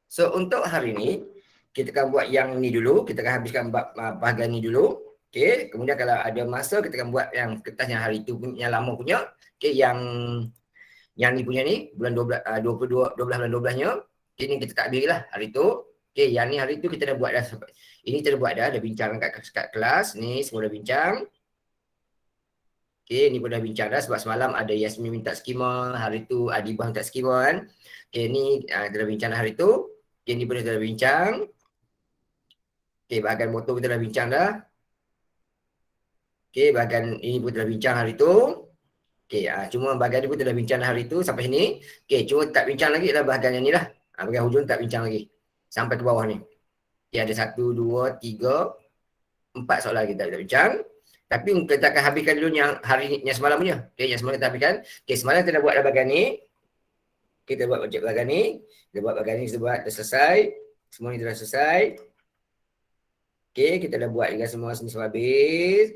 So untuk hari ni kita akan buat yang ni dulu, kita akan habiskan bahagian ni dulu. Okey, kemudian kalau ada masa kita akan buat yang kertas yang hari tu punya, yang lama punya. Okey, yang ni punya ni bulan 12 bulan 12-nya. Okey, ni kita tak habislah hari tu. Okey, yang ni hari tu kita dah buat dah. Ini kita dah buat dah bincang kat kelas ni, semua dah bincang. Okey, ni pun dah bincang dah sebab semalam ada Yasmin minta skema, hari tu Adibah minta skema kan. Okey, ni kita dah bincang hari tu. Okey, ni pun kita dah bincang. Okey, bahagian motor kita dah bincang dah. Okey, bahagian ini pun kita dah bincang hari tu. Okey, cuma bahagian ni pun kita dah bincang hari tu sampai sini. Okey, cuma tak bincang lagi lah bahagian yang ni lah. Bahagian hujung tak bincang lagi. Sampai ke bawah ni. Okey, ada 1, 2, 3, 4 soalan kita dah bincang. Tapi kita akan habiskan dulu yang hari yang semalam punya. Okey, yang semalam kita habiskan. Okey, semalam kita dah buat dah bahagian ni. Kita buat bahagian ni. Kita buat bahagian ni, kita buat dah selesai. Semua ni dah selesai. Okey, kita dah buat juga semua semua habis.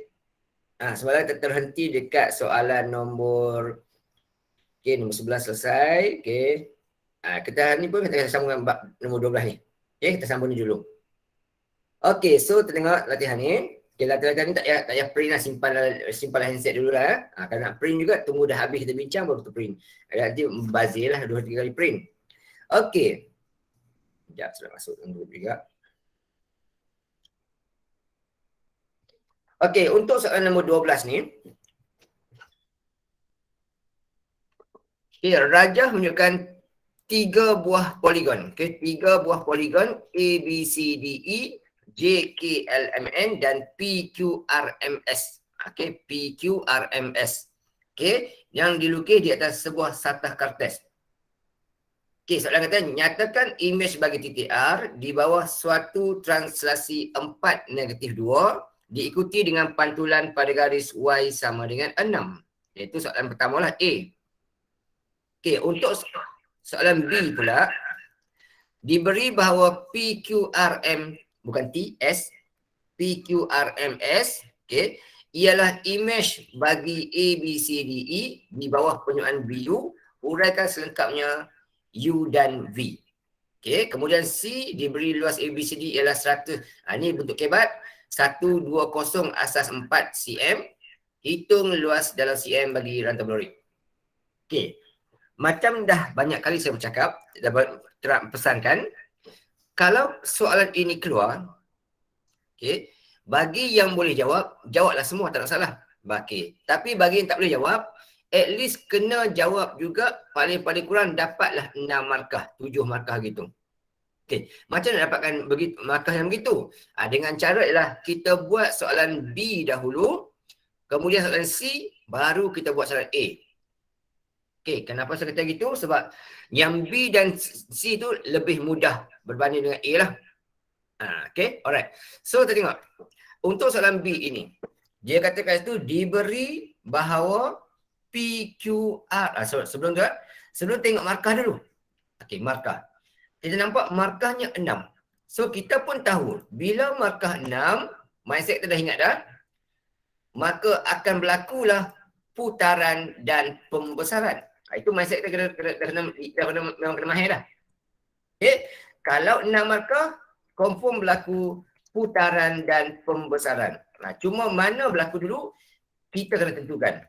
Semalam kita terhenti dekat soalan nombor nombor 11 selesai. Okey. Kita ni pun kita akan sambung dengan nombor 12 ni. Okey, kita sambung ni dulu. Okey, so kita tengok latihan ni. Okey, latihan ni tak payah print lah, simpan handset dulu lah. Kalau nak print juga tunggu dah habis kita bincang baru kita print. Nanti bazir lah 2-3 kali print. Okey. Sekejap sudah masuk dulu juga. Okey, untuk soalan nombor 12 ni. Okey, Rajah menunjukkan 3 buah poligon. Okey, 3 buah poligon A, B, C, D, E, J, K, L, M, N dan P, Q, R, M, S. Okey, P, Q, R, M, S. Okey, yang dilukis di atas sebuah satah kertas. Okey, soalan kata nyatakan imej bagi titik R di bawah suatu translasi 4 negatif 2 diikuti dengan pantulan pada garis Y sama dengan 6. Iaitu soalan pertama lah A. Okey, untuk soalan B pula, diberi bahawa PQRM, bukan TS, PQRMS, okey, ialah imej bagi ABCDE di bawah penyuaan BU, uraikan selengkapnya U dan V. Okey, kemudian C diberi luas ABCD ialah 100. Ini bentuk kebat 120 asas 4 cm. Hitung luas dalam cm bagi rantai pelurit. Okey. Macam dah banyak kali saya bercakap, dah pesankan, kalau soalan ini keluar, okey, bagi yang boleh jawab, jawablah semua, tak ada salah. Okey. Tapi bagi yang tak boleh jawab, at least kena jawab juga paling-paling kurang dapatlah 6 markah, 7 markah gitu. Okey, macam nak dapatkan begitu markah yang begitu? Dengan cara ialah kita buat soalan B dahulu, kemudian soalan C, baru kita buat soalan A. Okey, kenapa saya kata gitu? Sebab yang B dan C tu lebih mudah berbanding dengan A lah. Okey, alright. So kita tengok. Untuk soalan B ini, dia katakan itu diberi bahawa PQR. Sebelum tu, sebelum tengok markah dulu. Okey, markah. Kita nampak markahnya 6. So kita pun tahu bila markah 6, mindset kita dah ingat dah, maka akan berlakulah putaran dan pembesaran. Itu mindset kita memang kena mahir dah. Okay. Kalau 6 markah, confirm berlaku putaran dan pembesaran. Cuma mana berlaku dulu, kita kena tentukan.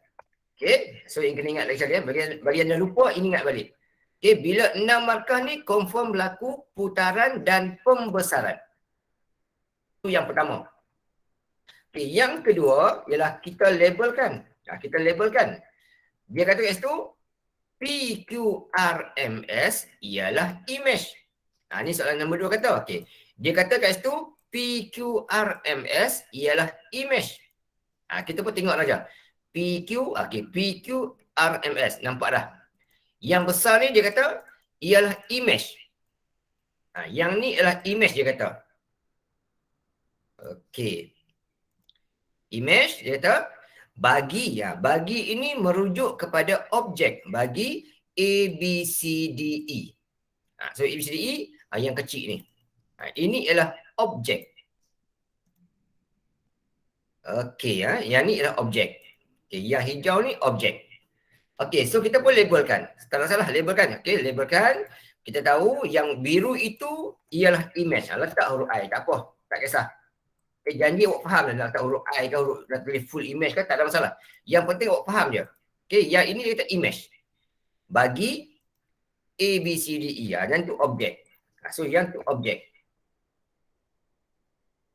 Okay. So yang kena ingat lagi sekali, bagi yang dah lupa, ingat balik. Okay, bila 6 markah ni confirm berlaku putaran dan pembesaran. Itu yang pertama. Okay, yang kedua ialah kita labelkan. Kita labelkan. Dia kata kat situ PQRMS ialah imej. Ni soalan nombor 2 kata. Okay. Dia kata kat situ PQRMS ialah imej. Kita pun tengok saja. PQRMS. Nampak dah. Yang besar ni dia kata ialah imej. Yang ni ialah imej dia kata. Okey. Imej dia kata bagi ini merujuk kepada objek bagi ABCDE. So ABCDE yang kecil ni. Ini ialah objek. Okey, yang ni ialah objek. Okay, yang hijau ni objek. Okey, so kita pun labelkan. Tak salah labelkan. Okey, labelkan. Kita tahu yang biru itu ialah image. Letak huruf I, tak apa, tak kisah. Janji awak faham lah, letak huruf I ke huruf dah tulis full image kan, tak ada masalah. Yang penting awak faham je. Yang ini kita image. Bagi A, B, C, D, E. Yang tu objek. So yang tu objek.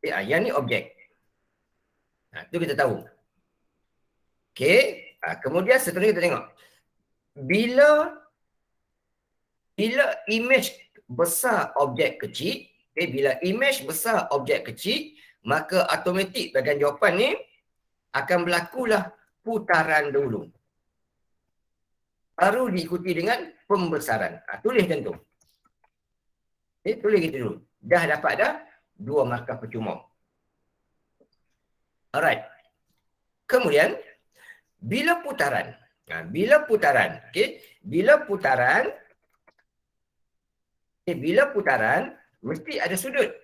Yang ni objek. Tu kita tahu. Kemudian seterusnya kita tengok. Bila image besar objek kecil, bila image besar objek kecil, maka automatik bahagian jawapan ni akan berlakulah putaran dulu. Baru diikuti dengan pembesaran. Tulis macam tu. Tulis gitu dulu. Dah dapat dah 2 markah percuma. Alright. Kemudian, bila putaran, bila putaran, mesti ada sudut.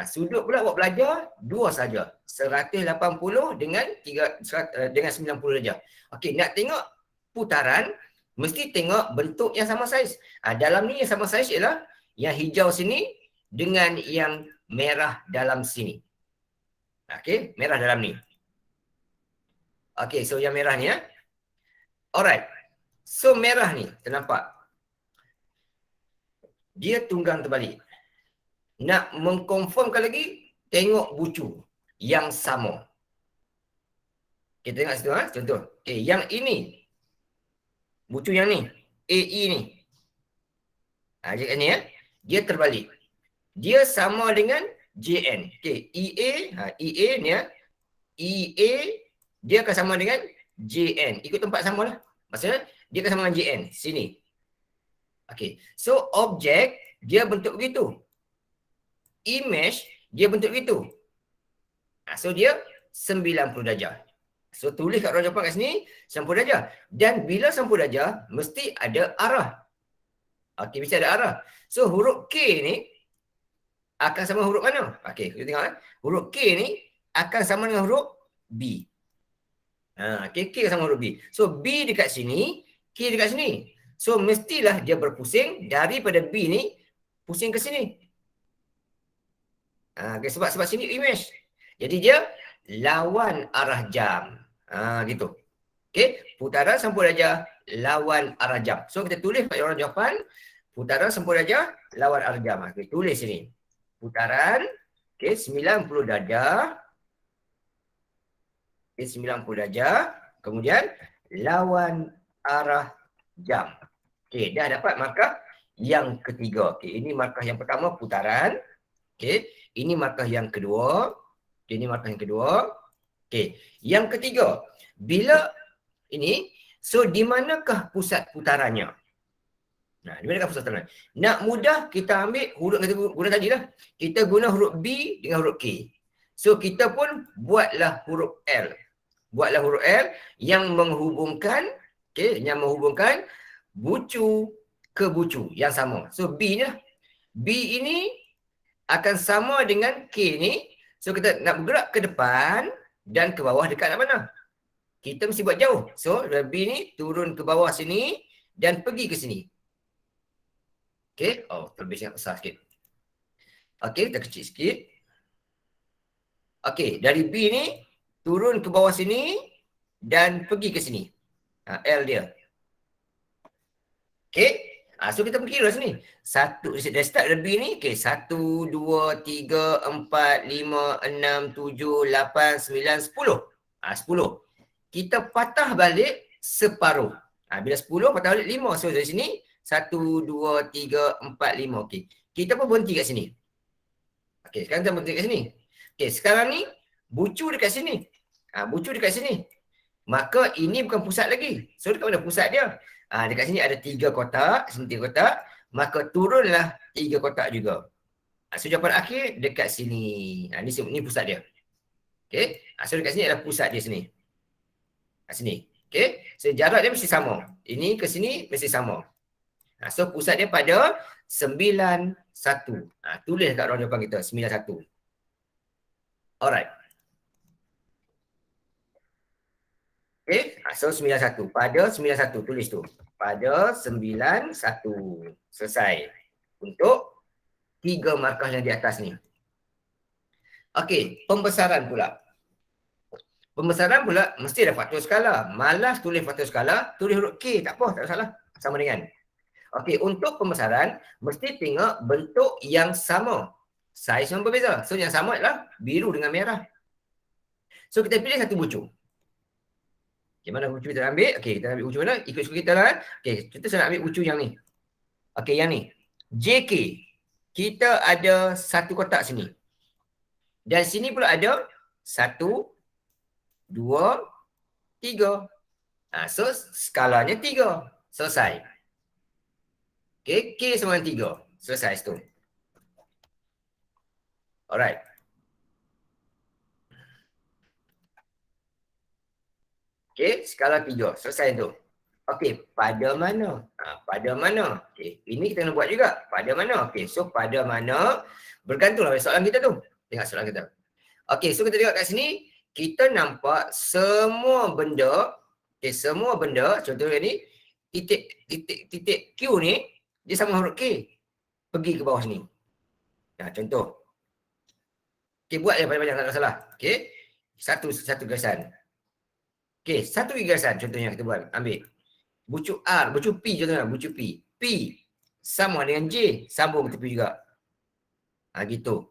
Sudut pula awak belajar 2 saja. 180 dengan 90 darjah. Nak tengok putaran, mesti tengok bentuk yang sama saiz. Dalam ni yang sama saiz ialah yang hijau sini dengan yang merah dalam sini. Merah dalam ni. So yang merah ni Alright. So merah ni, ternampak. Dia tunggang terbalik. Nak mengkonfirmkan lagi, tengok bucu yang sama. Kita tengok situ contoh. Yang ini. Bucu yang ni. AE ni. Dia terbalik. Dia sama dengan JN. EA ni EA dia akan sama dengan JN. Ikut tempat sama lah. Maksudnya dia akan sama dengan JN. Sini. So objek dia bentuk begitu. Image dia bentuk begitu. So dia 90 darjah. So tulis kat ruang jawapan kat sini 90 darjah. Dan bila 90 darjah mesti ada arah. Mesti ada arah. So huruf K ni akan sama huruf mana? Kita tengok huruf K ni akan sama dengan huruf B. K sama huruf B. So B dekat sini, K dekat sini. So mestilah dia berpusing daripada B ni pusing ke sini. Sebab sini image. Jadi dia lawan arah jam. Gitu. Putaran 90 darjah lawan arah jam. So kita tulis pada ruang jawapan putaran 90 darjah lawan arah jam. Tulis sini. Putaran 90 darjah. 90 darjah. Kemudian lawan arah jam. Dah dapat markah yang ketiga. Ini markah yang pertama putaran. Ini markah yang kedua. Ini markah yang kedua. Yang ketiga, bila ini, so di manakah pusat putarannya? Di manakah pusat putarannya? Nak mudah, kita ambil huruf yang kita guna tadi lah. Kita guna huruf B dengan huruf K. So kita pun buatlah huruf L. Buatlah huruf L yang menghubungkan, yang menghubungkan bucu ke bucu yang sama. So B ni lah. B ini akan sama dengan K ni. So kita nak bergerak ke depan dan ke bawah dekat nak mana? Kita mesti buat jauh. So B ni turun ke bawah sini dan pergi ke sini. Terlebih sangat besar sikit. Kita kecil sikit. Dari B ni turun ke bawah sini dan pergi ke sini. L dia. So kita berkira sini. Dari start dari B ni, 1, 2, 3, 4, 5, 6, 7, 8, 9, 10. 10. Kita patah balik separuh. Bila 10, patah balik 5. So dari sini, 1, 2, 3, 4, 5. Kita pun berhenti kat sini. Sekarang kita berhenti kat sini. Sekarang ni, bucu dekat sini. Bucu dekat sini. Maka ini bukan pusat lagi. So dekat mana pusat dia? Dekat sini ada 3 kotak, sini 3 kotak, maka turunlah 3 kotak juga. So jawapan akhir dekat sini. Ni pusat dia. So dekat sini adalah pusat dia sini. Sini. So jarak dia mesti sama. Ini ke sini mesti sama. So pusat dia pada 91. Tulis kat ruang jawapan kita 91. Alright. So 91. Pada 91 tulis tu. Pada 91. Selesai. untuk 3 markah yang di atas ni. Okey, pembesaran pula. Pembesaran pula mesti ada faktor skala. Malas tulis faktor skala, tulis huruf K, tak apa, tak salah. Sama dengan. Okey, untuk pembesaran mesti tengok bentuk yang sama. Saiz yang berbeza. So yang sama adalah biru dengan merah. So kita pilih satu bucu. Okay, mana bucu kita nak ambil? Okey, kita ambil bucu mana? Ikut suka kita lah. Okey, kita nak ambil bucu yang ni. Okey, yang ni. JK. Kita ada satu kotak sini. Dan sini pula ada 1, 2, 3. So skalanya 3. Selesai. Okay, K sama dengan 3. Selesai tu. Alright. Okay, skala 3. Selesai tu. Okay, pada mana? Pada mana? Okay, ini kita nak buat juga. Pada mana? Okay, so pada mana? Bergantunglah pada soalan kita tu. Tengok soalan kita. Okay, so kita tengok kat sini. Kita nampak semua benda. Okay, semua benda. Contohnya ni. Titik Q ni. Dia sama huruf K. Pergi ke bawah sini. Nah, contoh. Okay, buat yang banyak-banyak, tak ada masalah. Okay. Satu garisan. Okay, satu garisan contohnya kita buat. Ambil. Bucu R, bucu P contohnya. Bucu P. P sama dengan J. Sambung ke tepi juga. Gitu.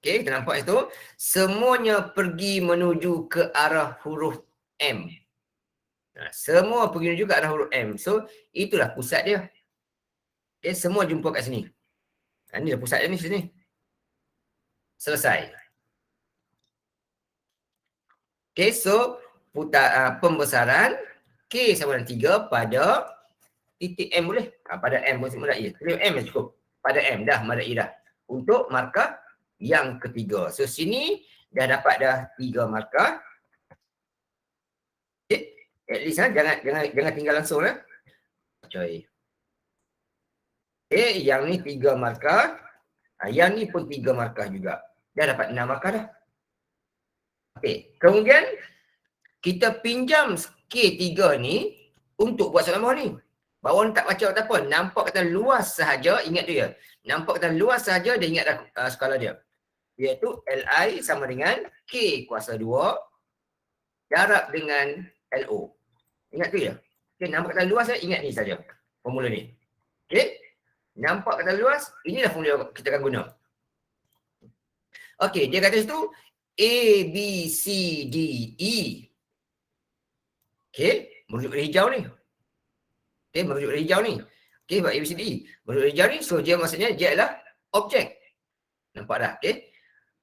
Okay, kita nampak itu. Semuanya pergi menuju ke arah huruf M. Semua pergi menuju ke arah huruf M. So, itulah pusat dia. Okay, semua jumpa kat sini. Ini dah pusat dia ni sini. Selesai. Okay, so pembesaran K sama dengan 3 pada titik M boleh? Pada M pun madai. M dah cukup. Pada M dah madai dah. Untuk markah yang ketiga. So sini dah dapat dah 3 markah. Okay. At least jangan tinggal langsung lah. Coy. Okay, yang ni 3 markah. Yang ni pun 3 markah juga. Dah dapat 6 markah dah. Okay, kemudian kita pinjam K3 ni untuk buat soalan bawah ni. Bawah ni tak baca tak apa. Nampak kata luas sahaja, ingat tu ya. Nampak kata luas sahaja, dia ingat dah skala dia. Iaitu Li sama dengan K kuasa 2 darab dengan LO. Ingat tu ya. Okay, nampak kata luas, ingat ni saja formula ni. Okay. Nampak kata luas, inilah formula kita akan guna. Okey, dia kata situ A, B, C, D, E. Okey, merujuk dari hijau ni. Okey, merujuk dari hijau ni. Okey, buat A, B, C, D, E. Merujuk dari hijau ni, so dia maksudnya dia adalah objek. Nampak dah, okey.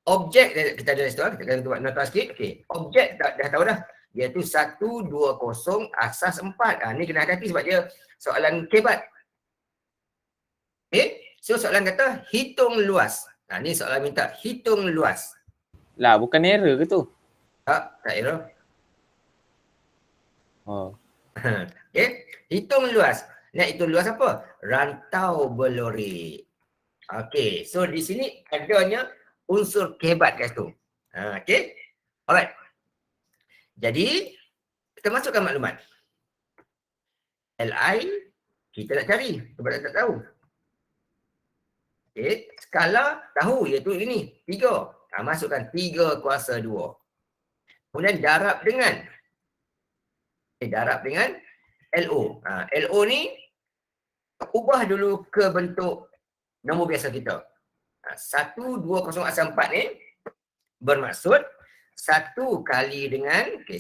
Objek, kita ada situ, kita akan buat nota sikit. Okey, objek dah tahu dah. Iaitu 1, 2, 0, asas 4. Ni kena hati-hati sebab dia soalan kebat. Okay, so soalan kata hitung luas. Ni soalan minta hitung luas. Lah, bukan error ke tu? Tak error. Oh. Okay, hitung luas. Nak hitung luas apa? Rantau belorik. Okay, so di sini adanya unsur kehebat kat situ. Okay, alright. Jadi, kita masukkan maklumat. Li, kita nak cari. Sebab tak tahu. Okay, skala tahu iaitu ini 3. Masukkan 3 kuasa 2. Kemudian darab dengan LO. LO ni ubah dulu ke bentuk nombor biasa kita. 1, 2, 0, asal 4 ni bermaksud 1 kali dengan 1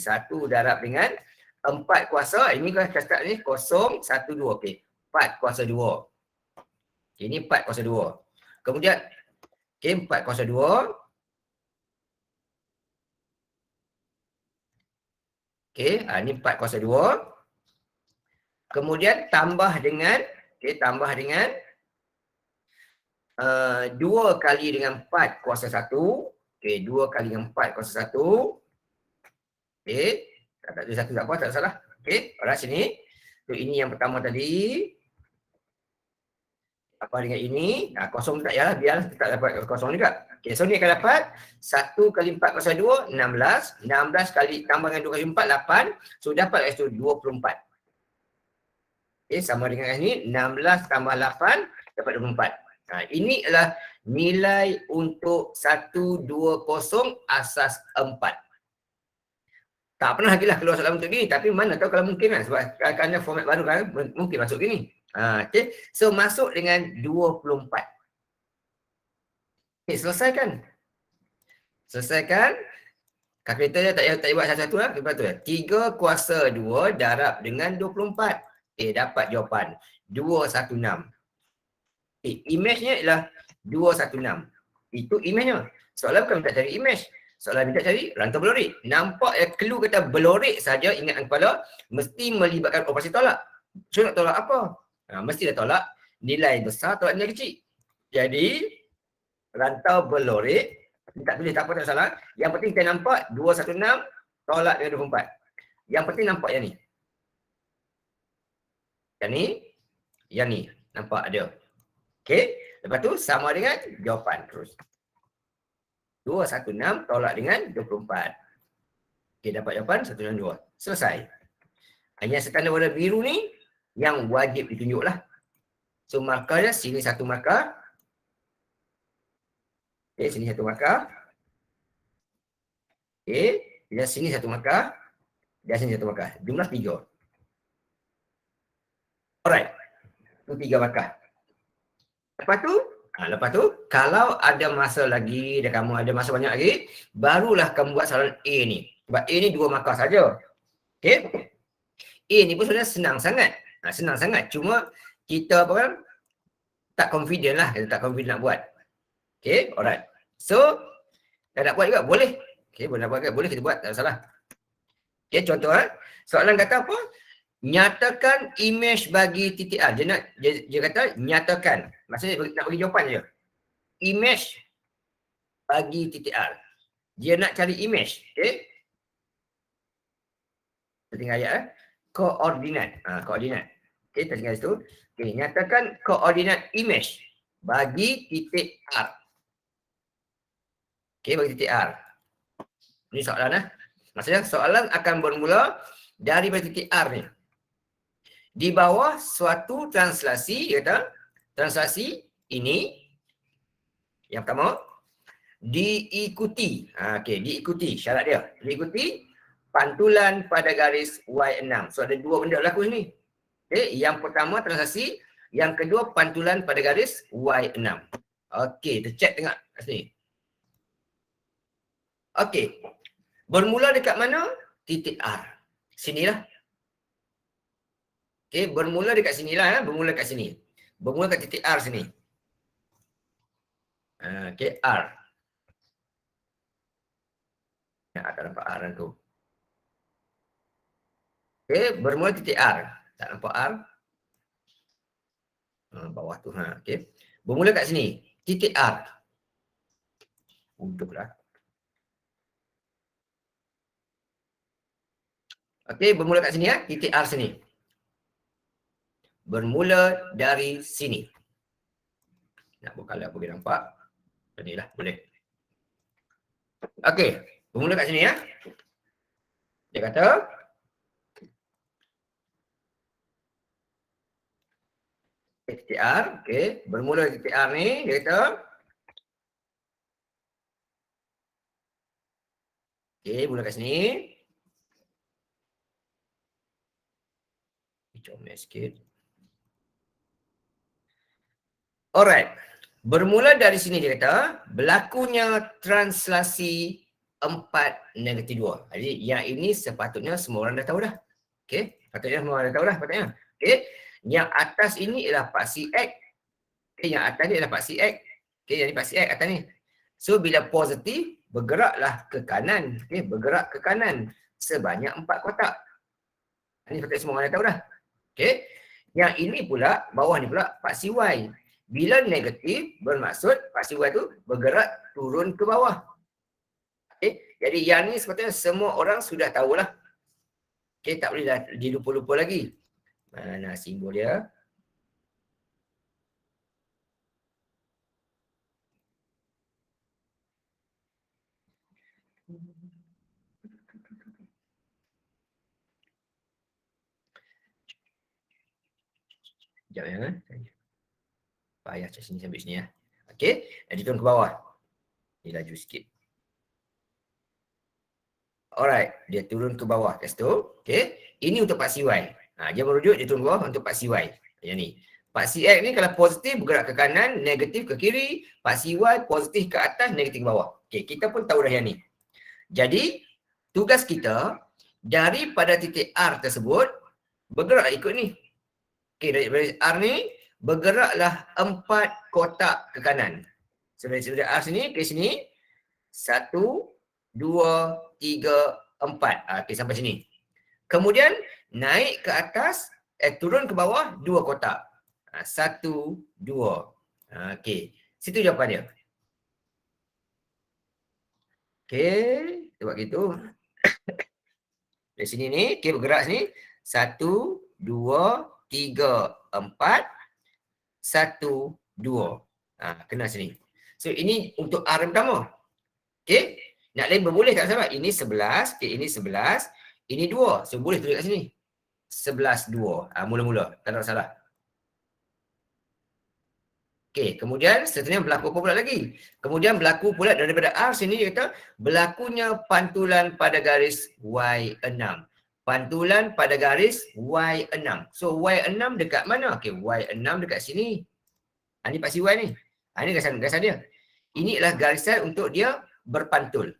darab dengan 4 kuasa. Ini kan start ni 0, 1, 2. Okey, 4 kuasa 2. Ini 4 kuasa 2. Kemudian, 4 kuasa 2. Ini 4 kuasa 2. Kemudian tambah dengan, 2 kali dengan 4 kuasa 1. 2 kali dengan 4 kuasa 1. Tak ada 1 tak apa, tak salah. Alright, sini. So, ini yang pertama tadi. Apa dengan ini? Kosong tak yalah, biarlah kita dapat kosong juga. So ni akan dapat 1 kali 4 kuasa 2, 16. 16 kali tambah dengan 2 kali 4, 8. So dapat itu 24. Sama dengan ini, 16 tambah 8, dapat 24. Ini adalah nilai untuk 120 asas 4. Tak pernah lagi lah keluar soalan untuk gini, tapi mana tahu kalau mungkin kan, sebab kerana format baru kan, mungkin masuk gini. Okay. So masuk dengan 24. Okay, selesaikan. Selesaikan. Kalkulator dia tak payah buat satu-satu lah. Lepas tu 3 kuasa 2 darab dengan 24. Dapat jawapan 216. Image-nya ialah 216. Itu image-nya. Soalan bukan minta cari image. Soalan minta cari rantau belorik. Nampak clue kata belorik saja ingat kepala mesti melibatkan operasi tolak. So nak tolak apa? Mesti dah tolak nilai besar tolak nilai kecil. Jadi rantau belorik tak tulis tak apa tak salah. Yang penting kita nampak 216 tolak dengan 24. Yang penting nampak yang ni. Yang ni. Yang ni. Nampak ada. Okey. Lepas tu sama dengan jawapan terus. 216 tolak dengan 24. Okey, dapat jawapan 162. Selesai. Hanya setanda warna biru ni yang wajib ditunjuklah. So markah dia sini satu markah. Okey, sini satu markah. Okey, dan sini satu markah. Dan sini satu markah. Jumlah 3. Alright. Itu 3 markah. Lepas tu kalau ada masa lagi dan kamu ada masa banyak lagi, barulah kamu buat soalan A ni. Sebab A ni 2 markah saja. Okey. A ni pun sebenarnya senang sangat. Senang sangat. Cuma kita apa kan tak confident lah. Kita tak confident nak buat. Okey, alright. So, tak nak buat juga boleh. Okey, boleh nak buat juga. Boleh kita buat, tak salah. Okey, contoh soalan kata apa? Nyatakan image bagi titik A. Dia kata nyatakan. Maksudnya nak bagi jawapan je. Image bagi titik A. Dia nak cari image. Okey. Tinggal ayat koordinat. Koordinat. Okey, kita tinggal situ. Okey, nyatakan koordinat image bagi titik R. Okey, bagi titik R. Ini soalan Maksudnya soalan akan bermula dari titik R ni. Di bawah suatu translasi, dia kata, translasi ini, yang pertama, diikuti. Okey, diikuti, syarat dia. Diikuti pantulan pada garis Y6. So, ada 2 benda berlaku sini. Okey, yang pertama translasi, yang kedua pantulan pada garis Y6. Okey, kita check tengok kat sini. Okey, bermula dekat mana? Titik R. Sinilah. Okey, bermula dekat sinilah. Bermula kat sini. Bermula kat titik R sini. Okey, R. Tak nampak R tu. Okey, bermula titik R. Tak nampak R. Bawah tu. Okey. Bermula kat sini. Titik R. Ujunglah. Okey, bermula kat sini titik R sini. Bermula dari sini. Nak buka lah boleh nampak. Inilah, boleh. Okey, bermula kat sini Dia kata titik R, okey, bermula titik R ni, dia kata okey, mula kat sini. Comel sikit. Alright. Bermula dari sini dia kata, berlakunya translasi 4-2. Jadi yang ini sepatutnya semua orang dah tahu dah. Okey, sepatutnya semua orang dah tahu dah sepatutnya. Okey, yang atas ini ialah paksi X. Okey, yang atas ni ialah paksi X. Okey, yang ni paksi X atas ni. So bila positif, bergeraklah ke kanan. Okey, bergerak ke kanan sebanyak 4 kotak. Ini sepatutnya semua orang dah tahu dah. Okey, yang ini pula, bawah ni pula paksi Y. Bila negatif, bermaksud paksi Y tu bergerak turun ke bawah. Okay. Jadi yang ni sepatutnya semua orang sudah tahulah. Okay, tak boleh dah dilupa-lupa lagi. Mana simbol dia? Sekejap ya. Payah kat sini sampai sini ya. Okey, dan dia turun ke bawah. Ni laju sikit. Alright, dia turun ke bawah kat situ. Okey, ini untuk pak CY. Dia merujuk dia turun ke bawah untuk pak CY. Yang ni. Pak CX ni kalau positif bergerak ke kanan, negatif ke kiri. Pak CY positif ke atas, negatif ke bawah. Okey, kita pun tahu dah yang ni. Jadi, tugas kita daripada titik R tersebut bergerak ikut ni. Okey, dari R ni bergeraklah 4 kotak ke kanan. So dari R sini ke sini 1, 2, 3, 4. Okey, sampai sini. Kemudian naik ke atas, turun ke bawah 2 kotak. 1, 2. Okey, situ jawapan dia. Okey, kita buat gitu. Dari sini ni, okey, bergerak sini. 1, 2, 3, 4. 1, 2. Kena sini. So ini untuk R yang pertama. Okey. Nak label boleh tak sahabat? Ini 11. Okey, ini 11. Ini 2. So boleh tulis kat sini. 11, 2. Mula-mula. Tak ada masalah. Okey, kemudian seterusnya berlaku apa pula lagi? Kemudian berlaku pula daripada R sini dia kata berlakunya pantulan pada garis Y6. Pantulan pada garis Y6. So Y6 dekat mana? Okey, Y6 dekat sini. Ini Pak CY ni. Ini garisan dia. Ini adalah garisan untuk dia berpantul.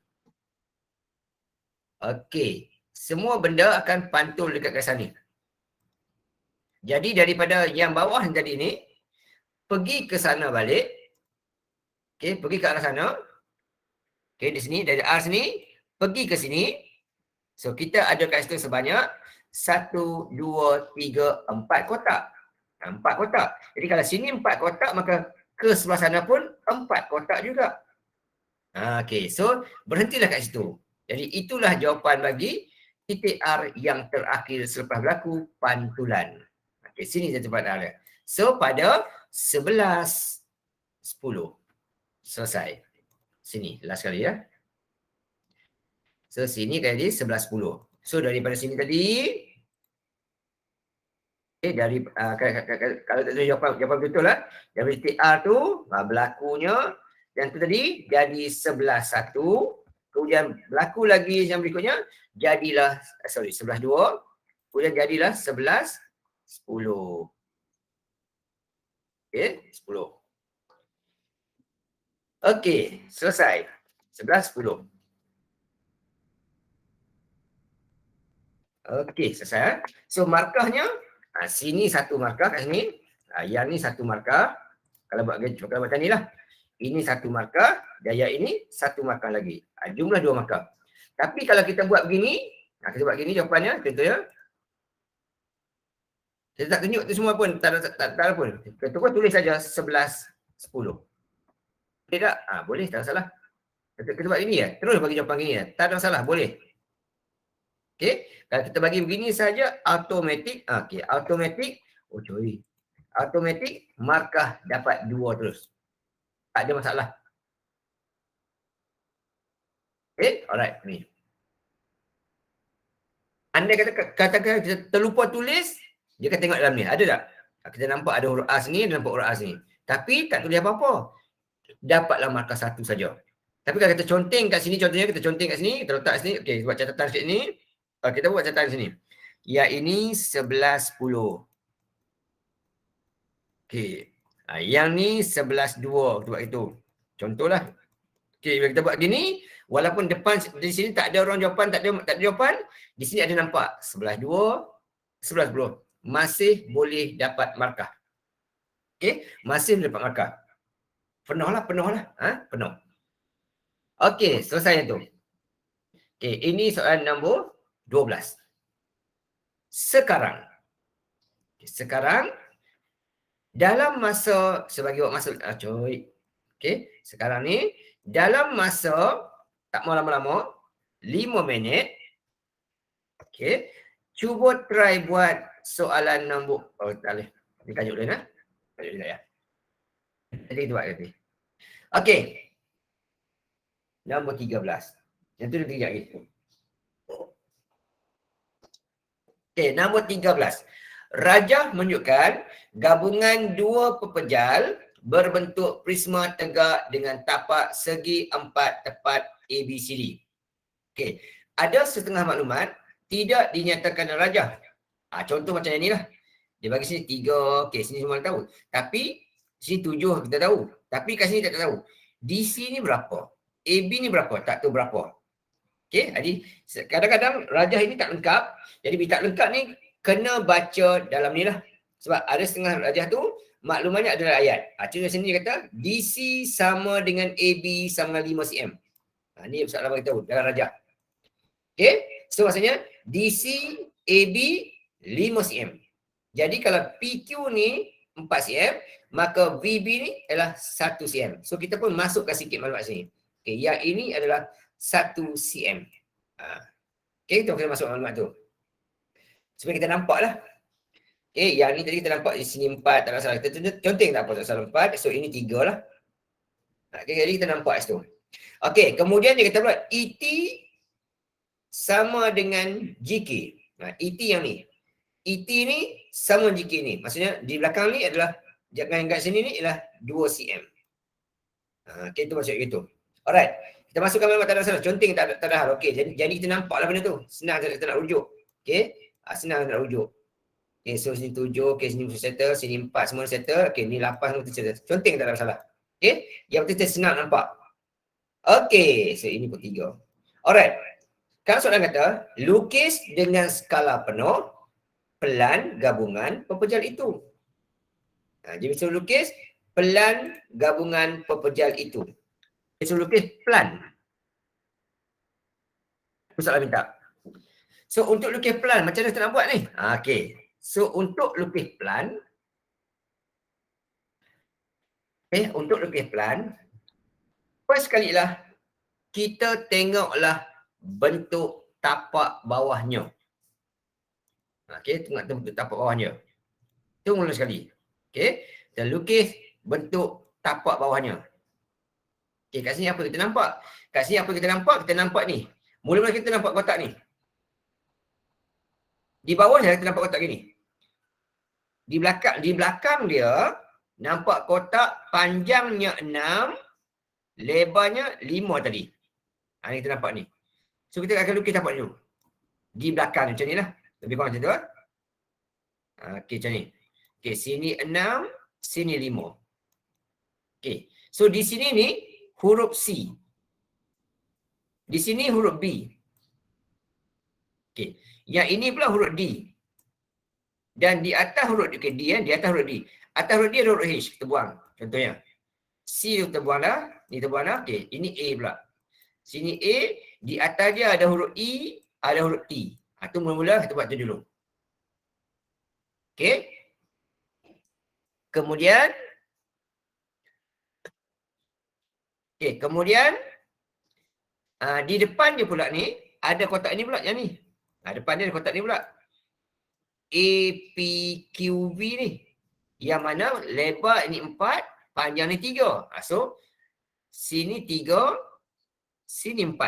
Okey. Semua benda akan pantul dekat garisan ni. Jadi daripada yang bawah yang tadi ni, pergi ke sana balik. Okey, pergi ke arah sana. Okey, di sini, dari R sini, pergi ke sini. So, kita ada kat situ sebanyak 1, 2, 3, 4 kotak. 4 kotak. Jadi kalau sini 4 kotak, maka ke sebelah sana pun 4 kotak juga. Okey, so berhentilah kat situ. Jadi itulah jawapan bagi titik R yang terakhir selepas berlaku pantulan. Okey, sini je tempat R dia. So pada 11, 10. Selesai. Sini, last kali ya. So sini tadi 11, 10. So daripada sini tadi, dari kalau tak tahu jawapan betul lah. Dari titik R tu berlakunya yang tu tadi jadi 11, 1. Kemudian berlaku lagi yang berikutnya jadilah 11, 2. Kemudian jadilah 11, 10. Okey, 10. Okey, selesai. 11, 10. Okey, selesai. So markahnya sini satu markah kat sini. Yang ni satu markah. Kalau buat macam ni lah. Ini satu markah. Dan yang ini satu markah lagi. Jumlah 2 markah. Tapi kalau kita buat begini. Kita buat begini jawapannya. Contohnya. Kita tak tunjuk tu semua pun. Tak ada pun. Kita pun tulis saja 11, 10. Boleh tak? Boleh. Tak ada salah. Kita buat ini ya. Terus bagi jawapan gini ya. Tak ada salah. Boleh. Okey. Kalau kita bagi begini saja, automatik. Okey, automatik. Automatik markah dapat 2 terus. Tak ada masalah. Okey, alright. Ni. Anda katakan kita terlupa tulis, dia akan tengok dalam ni. Ada tak? Kita nampak ada huruf A sini, nampak huruf A sini. Tapi tak tulis apa-apa. Dapatlah markah 1 saja. Tapi kalau kita conteng kat sini, contohnya kita conteng kat sini, kita letak sini. Okey, buat catatan kat sini. Kita buat catatan sini. Yang ini 11, 10. Okey. Yang ni 11, 2. Kita buat itu. Contohlah. Okey, bila kita buat gini, walaupun depan di sini tak ada orang jawapan, tak ada jawapan, di sini ada nampak 11, 2, 11, 10. Masih boleh dapat markah. Okey, masih boleh dapat markah. Penuh lah. Penuh. Okey, selesai itu. Okey, ini soalan nombor 12. Sekarang dalam masa sebagai buat masa okey, sekarang ni dalam masa tak mau lama-lama 5 minit. Okey, cuba try buat soalan nombor tak boleh. Ni tajuk dia tajuk dia ya. Jadi kita buat nanti. Okey. Nombor 13. Yang tu dia kejap lagi. Okey, nombor 13. Rajah menunjukkan gabungan 2 pepejal berbentuk prisma tegak dengan tapak segi 4 tepat ABCD. Okey, ada setengah maklumat tidak dinyatakan dalam rajah. Contoh macam yang ni lah. Dia bagi sini 3, okey sini semua tahu. Tapi sini 7 kita tahu. Tapi kat sini tak tahu. DC ni berapa? AB ni berapa? Tak tahu berapa. Okey, jadi kadang-kadang rajah ini tak lengkap. Jadi bila tak lengkap ni kena baca dalam ni lah. Sebab ada setengah rajah tu maklumannya adalah ayat. Contoh sini dia kata DC sama dengan AB sama 5 cm. Ni soalan bagi tahu dalam rajah. Okey, so maksudnya DC AB 5 cm. Jadi kalau PQ ni 4 cm, maka VB ni adalah 1 cm. So kita pun masukkan sikit maklumat sini. Okey, yang ini adalah 1 cm. Okey, kita kena masuk maklumat tu. Supaya kita nampak lah. Okey, yang ni tadi kita nampak di sini 4, tak ada salah. Kita conteng tak apa, tak salah 4. So ini 3 lah. Okey, jadi kita nampak situ. Okey, kemudian dia kata pula ET sama dengan GK. ET yang ni. ET ni sama GK ni. Maksudnya di belakang ni adalah, jangan kat sini ni adalah 2 cm. Okey, itu maksud gitu. Alright. Kita masukkan maklumat tak ada salah. Conteng tak ada hal. Okey, jadi kita nampaklah benda tu. Senang kita nak rujuk. Okey. Senang nak rujuk. Okey, so sini 7, okey sini settle, sini 4 semua settle. Okey, ni 8 semua settle. Conteng tak ada masalah. Okey. Yang penting senang nampak. Okey, so ini pun 3. Alright. Kalau soalan kata, lukis dengan skala penuh pelan gabungan pepejal itu. Jadi bisa lukis pelan gabungan pepejal itu. Bisa lukis pelan. Soalan minta. So untuk lukis pelan, macam mana kita nak buat ni? Okey. So untuk lukis pelan, untuk lukis pelan, first sekali lah, kita tengoklah bentuk tapak bawahnya. Okey, tengok bentuk tapak bawahnya. Itu mula sekali. Okey, kita lukis bentuk tapak bawahnya. Okey, kat sini apa kita nampak? Kat sini apa kita nampak? Kita nampak ni. Mula-mula kita nampak kotak ni. Di bawah kita nampak kotak gini. Di belakang dia nampak kotak panjangnya 6, lebarnya 5 tadi. Ni kita nampak ni. So kita akan lukis tapak dulu. Di belakang macam ni lah. Lebih kurang macam tu. Okey, macam ni. Okey, sini 6, sini 5. Okey. So di sini ni huruf C. Di sini huruf B. Okey. Yang ini pula huruf D. Dan di atas huruf D, okay, D di atas huruf D. Atas huruf D ada huruf H, kita buang. Contohnya. C tu kita buang dah. Ni kita buang dah. Okey, ini A pula. Sini A, di atas dia ada huruf E, ada huruf T. Itu mula-mula kita buat tu dulu. Okey. Kemudian di depan dia pula ni ada kotak ni pula yang ni. Depan dia ada kotak ni pula. APQV ni. Yang mana lebar ni 4, panjang ni 3. So sini 3, sini 4.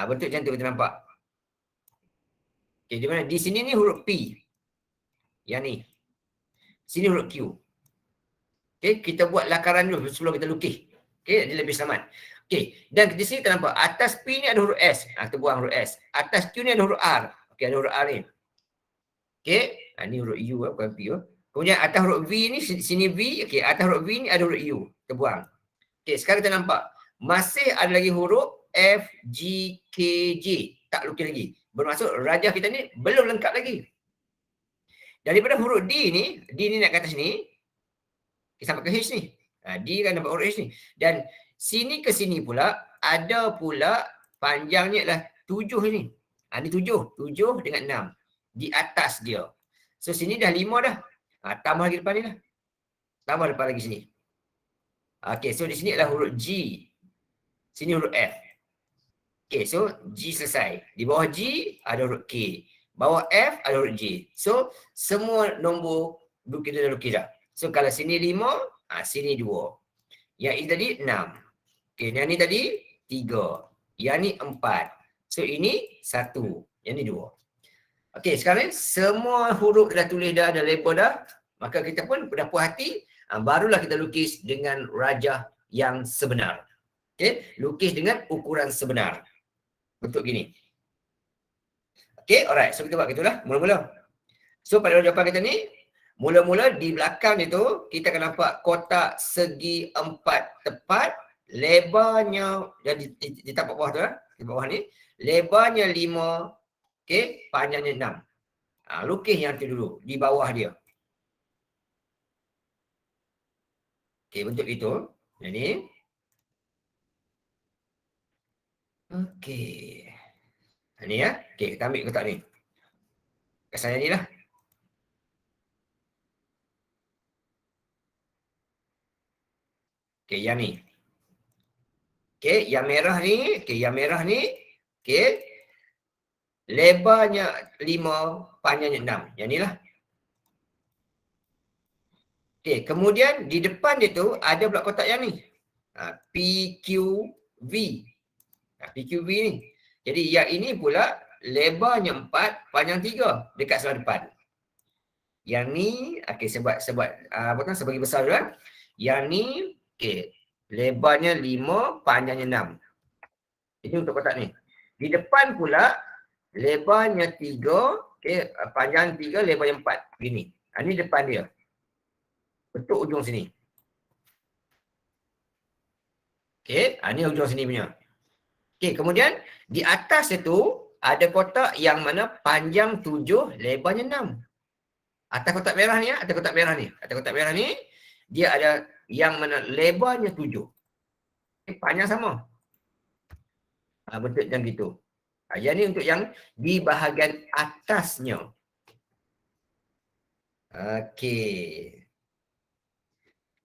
Bentuk macam tu kita nampak. Okey, di mana? Di sini ni huruf P. Yang ni. Sini huruf Q. Okey, kita buat lakaran dulu sebelum kita lukis. Okey, dia lebih selamat. Okey, dan di sini kita nampak atas P ni ada huruf S. Kita buang huruf S. Atas Q ni ada huruf R. Okey, ada huruf R ni. Okey, ni huruf U bukan P. Kemudian atas huruf V ni, sini V. Okey, atas huruf V ni ada huruf U. Kita buang. Okey, sekarang kita nampak masih ada lagi huruf F, G, K, J. Tak lukis lagi. Bermaksud rajah kita ni belum lengkap lagi. Daripada huruf D ni nak ke atas ni, sampai ke H ni. D kan nampak huruf H ni. Dan sini ke sini pula, ada pula panjangnya adalah 7 ni. Ni 7. 7 dengan 6. Di atas dia. So sini dah 5 dah. Tambah lagi depan ni lah. Tambah depan lagi sini. Okey, so di sini adalah huruf G. Sini huruf F. Okey, so G selesai. Di bawah G ada huruf K. Bawah F ada huruf J. So semua nombor kita dah lukis dah. So kalau sini 5, sini 2. Yang ini tadi 6. Okey, yang ni tadi 3. Yang ni 4. So ini 1. Yang ni 2. Okey, sekarang ni semua huruf dah tulis dah, dah label dah. Maka kita pun dah puas hati. Barulah kita lukis dengan rajah yang sebenar. Okey, lukis dengan ukuran sebenar. Bentuk gini. Okey, alright. So kita buat gitulah mula-mula. So pada jawapan kita ni, mula-mula di belakang itu kita akan nampak kotak segi 4 tepat, lebarnya jadi di tapak bawah tu lah, di bawah ni, lebarnya 5, okey, panjangnya 6. Lukis yang tu dulu di bawah dia. Okey, bentuk itu. Jadi okey. Ni ya. Okey, kita ambil kotak ni. Kesannya ni lah. Okey, yang ni. Okey, yang merah ni, okey, lebarnya 5, panjangnya 6. Yang ni lah. Okey, kemudian di depan dia tu ada pula kotak yang ni. PQV. PQV ni. Jadi yang ini pula lebarnya 4, panjang 3 dekat sebelah depan. Yang ni, okey, sebab sebagi besar dulu kan. Yang ni, okey, lebarnya 5, panjangnya 6. Ini untuk kotak ni. Di depan pula lebarnya 3, okey, panjang 3, lebarnya 4. Begini. Ini depan dia. Bentuk ujung sini. Okey, ini ujung sini punya. Okey, kemudian di atas itu ada kotak yang mana panjang 7, lebarnya 6. Atas kotak merah ni, atas kotak merah ni dia ada yang mana lebarnya 7. Panjang sama. Bentuk macam gitu. Yang ni untuk yang di bahagian atasnya. Okey.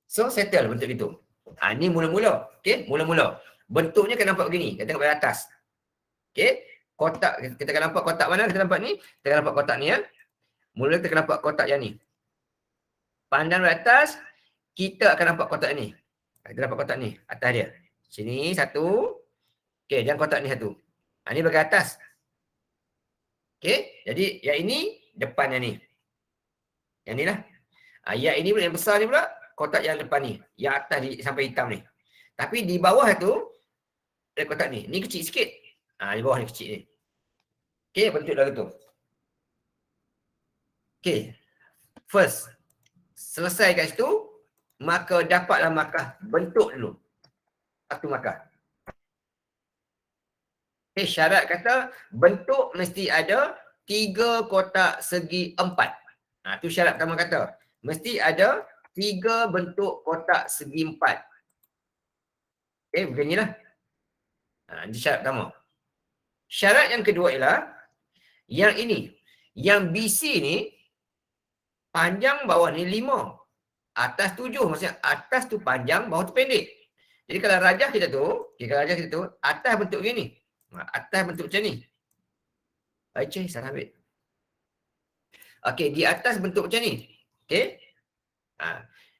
So settle bentuk itu. Ni mula-mula. Okey, mula-mula. Bentuknya akan nampak begini. Kita tengok pada atas. Okey. Kotak, kita akan nampak kotak mana kita nampak ni? Kita akan nampak kotak ni ya. Mula kita akan nampak kotak yang ni. Pandang dari atas, kita akan nampak kotak ni. Kita nampak kotak ni, atas dia. Sini satu. Okey, dan kotak ni satu. Ni bagian atas. Okey, jadi yang ini depan yang ni. Yang ni lah. Yang ini pula, yang besar ni pula, kotak yang depan ni. Yang atas sampai hitam ni. Tapi di bawah tu, ada kotak ni. Ni kecil sikit. Di bawah ni kecil ni. Okey, bentuk lagu tu. Okey, first, selesai kat situ, maka dapatlah markah bentuk dulu. Satu markah. Okey, syarat kata bentuk mesti ada 3 kotak segi 4. Tu syarat pertama kata. Mesti ada 3 bentuk kotak segi 4. Okey, beginilah. Ini syarat pertama. Syarat yang kedua ialah, yang ini, yang BC ni, panjang bawah ni 5. Atas 7. Maksudnya atas tu panjang, bawah tu pendek. Jadi kalau rajah kita tu, atas bentuk gini. Atas bentuk macam ni. Baca, salah ambil. Okey, di atas bentuk macam ni. Okey.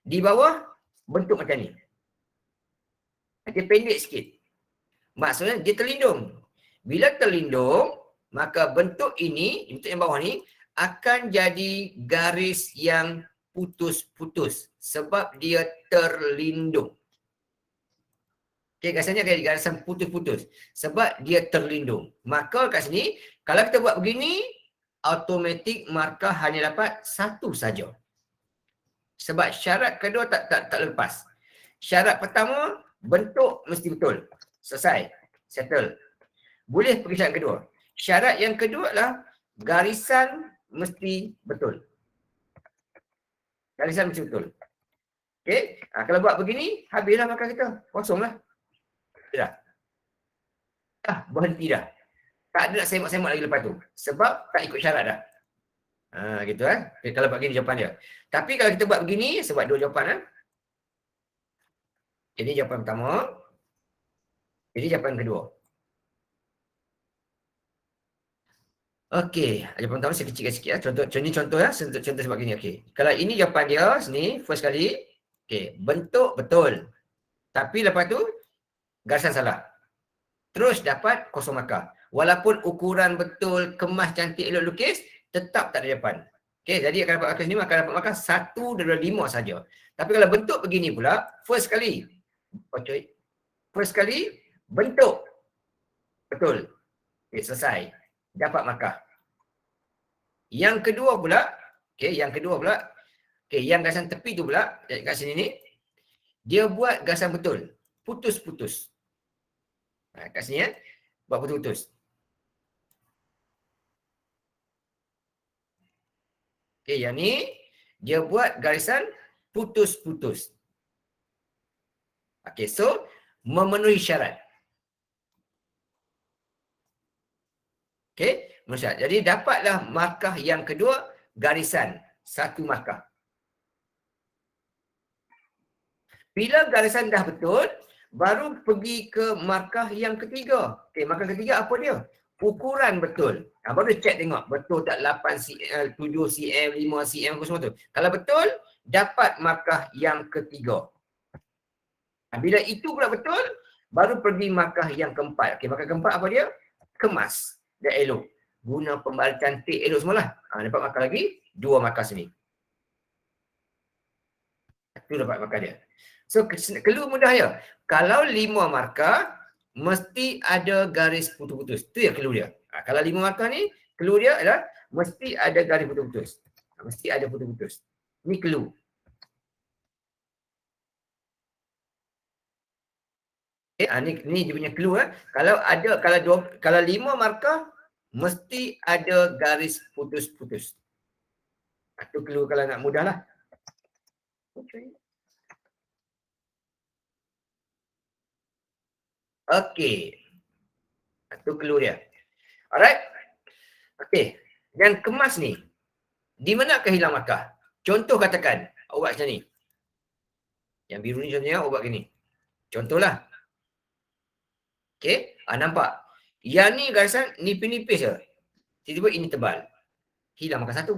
Di bawah bentuk macam ni. Dia pendek sikit. Maksudnya dia terlindung. Bila terlindung, maka bentuk ini, bentuk yang bawah ni, akan jadi garis yang putus-putus sebab dia terlindung. Okey, rasanya kayak garisan putus-putus sebab dia terlindung. Maka kat sini, kalau kita buat begini, automatik markah hanya dapat satu saja. Sebab syarat kedua tak lepas. Syarat pertama, bentuk mesti betul. Selesai. Settle. Boleh pergi syarat kedua. Syarat yang kedua adalah garisan mesti betul. Garisan mesti betul. Okey. Kalau buat begini, habislah markah kita. Kosonglah. Berhenti dah. Tak ada nak semak-semak lagi lepas tu. Sebab tak ikut syarat dah. Gitu Okay, kalau buat begini jawapan dia. Tapi kalau kita buat begini, sebab dua jawapan Ini jawapan pertama. Ini jawapan kedua. Okey, jawapan pertama saya kecilkan sikit Contoh contoh sebab gini. Okey. Kalau ini jawapan dia sini first kali. Okey, bentuk betul. Tapi lepas tu garisan salah. Terus dapat kosong markah. Walaupun ukuran betul, kemas cantik elok lukis, tetap tak ada jawapan. Okey, jadi akan dapat markah sini, akan dapat markah 1 daripada 5 saja. Tapi kalau bentuk begini pula, first kali bentuk betul. Okey, selesai. Dapat markah. Yang kedua pula, yang garisan tepi tu pula, kat sini ni, dia buat garisan betul. Putus-putus. Kat sini buat putus-putus. Okey, yang ni dia buat garisan putus-putus. Okey, so memenuhi syarat. Okey, memenuhi syarat. Jadi dapatlah markah yang kedua, garisan 1 markah. Bila garisan dah betul, baru pergi ke markah yang ketiga. Okey, markah ketiga apa dia? Ukuran betul. Baru check tengok betul tak 8 cm, 7 cm, 5 cm apa semua tu. Kalau betul, dapat markah yang ketiga. Bila itu pula betul, baru pergi markah yang keempat. Okey, markah keempat apa dia? Kemas dan elok. Guna pembalut cantik elok semualah. Dapat markah lagi 2 markah sini. Itu dapat markah dia. So, clue mudah ya. Kalau 5 markah, mesti ada garis putus-putus. Itu ya clue dia. Kalau 5 markah ni, clue dia adalah mesti ada garis putus-putus. Mesti ada putus-putus. Ni clue. Okay, ni dia punya clue. Kalau 5 markah, mesti ada garis putus-putus. Itu clue kalau nak mudah lah. Okey. Itu clue dia. Alright. Okey. Dan kemas ni, di manakah hilang markah? Contoh katakan, awak macam ni. Yang biru ni contohnya, awak gini. Contohlah. Okey. Nampak? Yang ni garisan nipis-nipis je. Tiba-tiba ini tebal. Hilang markah 1.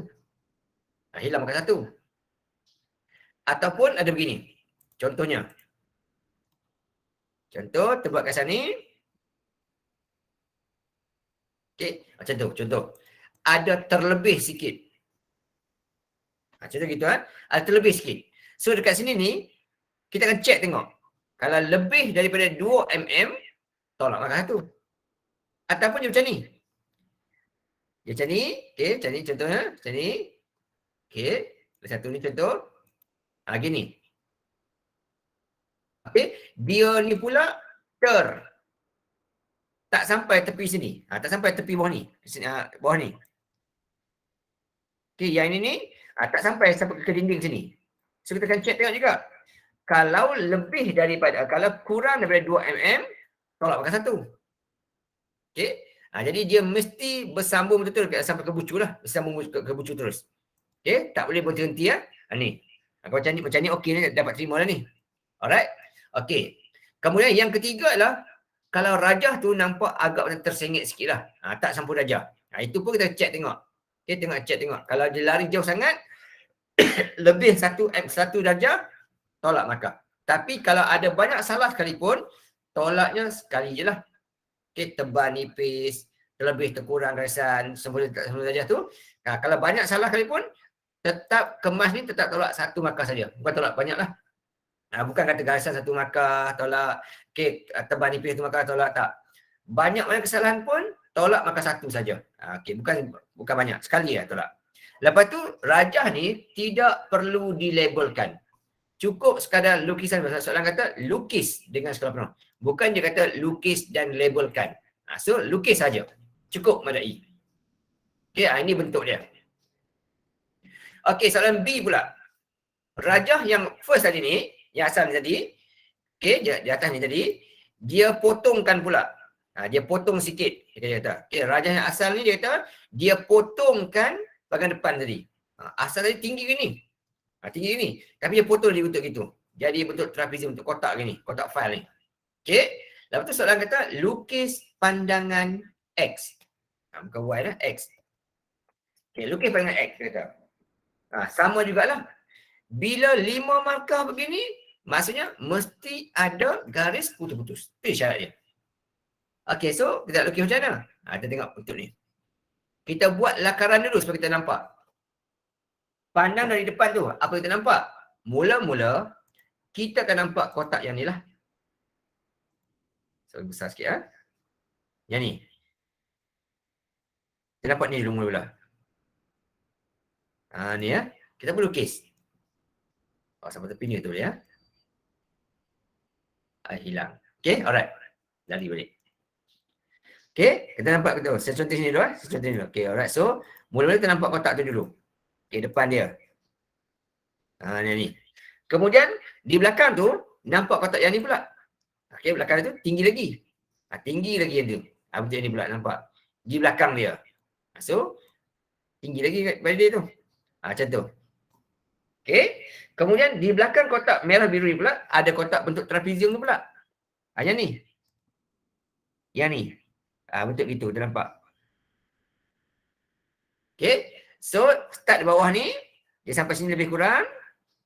Hilang markah 1. Ataupun ada begini. Contohnya. Contoh, tebal garisan ni. Okey, macam tu, contoh. Ada terlebih sikit. Contoh gitu ada terlebih sikit. So dekat sini ni, kita akan check tengok. Kalau lebih daripada 2 mm, tolak markah 1. Ataupun dia macam ni. Dia macam ni, okey, macam ni contohnya, macam ni. Okey, satu ni contoh. Gini. Okey, dia ni pula tak sampai tepi sini. Tak sampai tepi bawah ni. Bawah ni. Okey, yang ini ni tak sampai ke dinding sini. So kita akan check tengok juga. Kalau lebih daripada, kalau kurang daripada 2 mm, tolak markah 1. Okey. Jadi dia mesti bersambung betul sampai ke bucu lah. Bersambung ke bucu terus. Okey, tak boleh berhenti ya. Ni. Kalau macam ni okey ni, dapat terima lah ni. Alright. Okey. Kemudian yang ketiga adalah kalau rajah tu nampak agak tersengit sikit lah. Tak sampul rajah. Itu pun kita check tengok. Okay, check tengok. Kalau dia lari jauh sangat, lebih 1 darjah, tolak markah. Tapi kalau ada banyak salah sekalipun, tolaknya sekali je lah. Okay, tebal nipis, terlebih terkurang garisan, sempurna darjah tu. Kalau banyak salah sekalipun, tetap kemas ni tetap tolak 1 markah saja. Bukan tolak banyak lah. Bukan kata garisan 1 markah, tolak, okay, tebal nipis 1 markah, tolak, tak. Banyak kesalahan pun, tolak markah 1 saja. Okay, bukan banyak, sekali lah tolak. Lepas tu, rajah ni tidak perlu dilabelkan. Cukup sekadar lukisan. Soalan kata, lukis dengan skala penuh. Bukan dia kata lukis dan labelkan. So, lukis saja. Cukup madai. Okay, ini bentuk dia. Okay, soalan B pula. Rajah yang first tadi ni, yang asal ni tadi, okay, di atas ni tadi, dia potongkan pula. Dia potong sikit. Dia kata, okay, rajah yang asal ni dia kata, dia potongkan bahagian depan tadi. Asal tadi tinggi gini. Tinggi gini. Tapi dia potong dia bentuk gitu. Jadi bentuk trapezium, bentuk kotak gini. Kotak file ni. Okay. Lepas tu soalan kata, lukis pandangan X. Bukan Y lah, X. Okay, lukis pandangan X kata. Sama jugalah. Bila 5 markah begini, maksudnya mesti ada garis putus-putus. Itu syarat dia. Okay, so kita lukis macam mana? Kita tengok bentuk ni. Kita buat lakaran dulu supaya kita nampak. Pandang dari depan tu, apa kita nampak? Mula-mula, kita akan nampak kotak yang ni lah. So, besar sikit lah. Yang ni. Kita nampak ni dulu mula-mula. Ni ya. Kita perlu lukis. Sampai tepi ni tu ya. Hilang. Okay, alright. Lari balik. Okay, kita nampak tu. Saya contoh sini dulu. Saya contoh dulu. Okay, alright. So, mula-mula kita nampak kotak tu dulu. Okay, depan dia. Ni. Kemudian, di belakang tu, nampak kotak yang ni pula. Okay, belakang tu tinggi lagi. Tinggi lagi yang tu. Bentuk ni pula nampak. Di belakang dia. So, tinggi lagi pada dia tu. Macam tu. Okay. Kemudian di belakang kotak merah biru ni pula, ada kotak bentuk trapezium tu pula. Yang ni. Yang ni. Bentuk gitu, dia nampak. Okay. So, start di bawah ni. Dia sampai sini lebih kurang.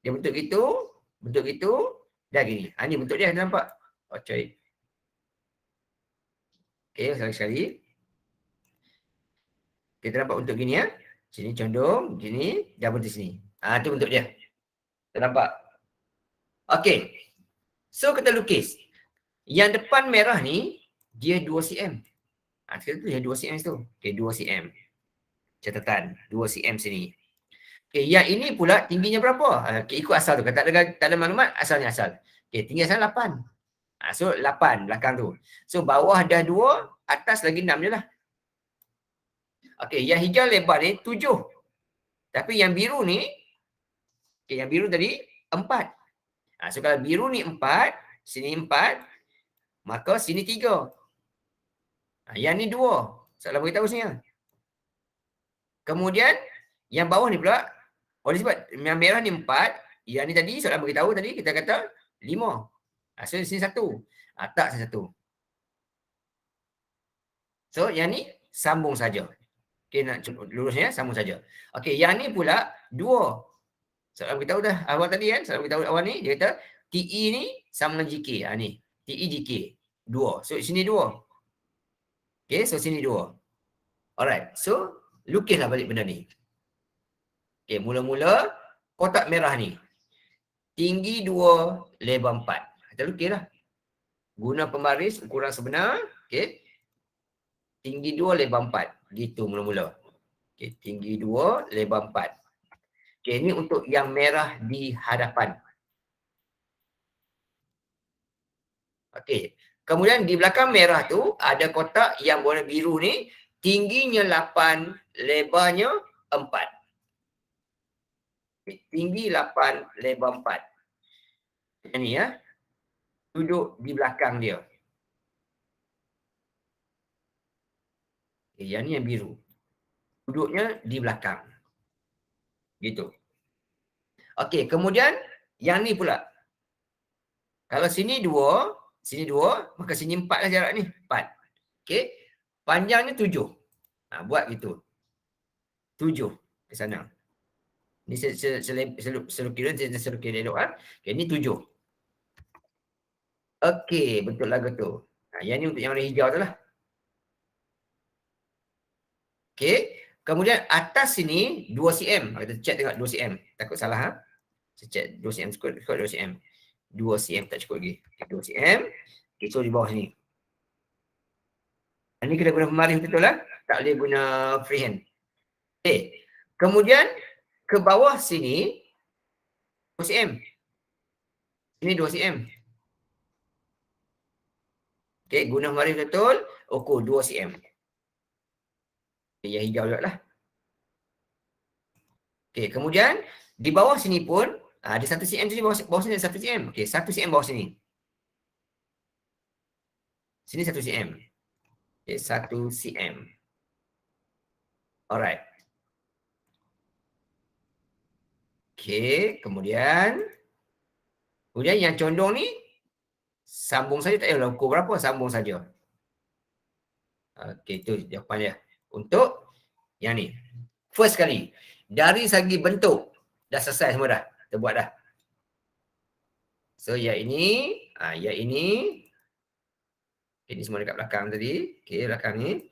Dia bentuk gitu. Bentuk gitu. Dah gini. Ni bentuk dia, dia nampak. Coy. Okay, sekali-sekali. Kita nampak bentuk gini ya. Sini condong, gini, dah bentuk sini. Tu bentuk dia. Kita nampak. Okay. So, kita lukis. Yang depan merah ni, dia 2 cm. Kita tu dia 2 cm tu. Okay, 2 cm. Catatan, 2 cm sini. Okay, yang ini pula tingginya berapa? Okay, ikut asal tu. Kalau tak ada maklumat, asalnya asal. Okay, tinggi asal 8. So, 8 belakang tu. So, bawah dah 2, atas lagi 6 je lah. Okay, yang hijau lebar ni 7. Tapi yang biru ni, okay, yang biru tadi 4. So, kalau biru ni 4, sini 4, maka sini 3. Yang ni 2. Soalan beritahu sini. Kemudian, yang bawah ni pula, oleh sebab yang merah ni 4, yang ni tadi, soalan beritahu tadi, kita kata 5. So, sini 1. Tak, sini 1. So, yang ni sambung saja. Okay, nak lurusnya, sambung saja. Okay, yang ni pula 2. Soalan beritahu dah awal tadi kan, soalan beritahu awal ni, dia kata TE ni sama dengan GK. Ni, TE GK. 2. So, sini 2. Okay, so sini 2. Alright, so lukislah balik benda ni. Okay, mula-mula kotak merah ni. Tinggi 2, lebar 4. Kita lukislah. Guna pembaris ukuran sebenar. Okay. Tinggi 2, lebar 4. Gitu mula-mula. Okay, tinggi 2, lebar 4. Okay, ini untuk yang merah di hadapan. Okay. Kemudian di belakang merah tu ada kotak yang warna biru ni. Tingginya 8, lebarnya 4. Okay. Tinggi 8, lebar 4. Yang ni ya. Duduk di belakang dia. Okay, yang ni yang biru. Duduknya di belakang. Gitu. Okey, kemudian yang ni pula. Kalau sini 2, maka sini 4 lah jarak ni. 4. Okey. Panjangnya 7. Buat gitu. 7 ke sana. Ni selukiran, selukiran elok kan. Okey, ni 7. Okey, betul lagu tu. Yang ni untuk yang warna hijau tu lah. Okey. Kemudian atas sini 2 cm. Kita check tengok 2 cm. Takut salah ha. Saya check 2 cm cukup 2 cm. 2 cm tak cukup lagi. 2 cm. Okay, so di bawah sini. Ini kena guna pembaris betul lah. Tak boleh guna freehand. Okay. Kemudian ke bawah sini 2 cm. Ini 2 cm. Okay, guna pembaris betul. Ukur 2 cm. Okay, yang hijau juga lah. Okay, kemudian di bawah sini pun ada 1 cm sini, bawah sini ada 1 cm. Okay, 1 cm bawah sini. Sini 1 cm. Okay, 1 cm. Alright. Okay, kemudian yang condong ni sambung saja, tak payah ukur berapa, sambung saja. Okay, itu jawapan dia. Untuk yang ni. First kali. Dari segi bentuk, dah selesai semua dah. Kita buat dah. So, yang ini. Yang ini. Okay, ini semua dekat belakang tadi. Okay, belakang ni.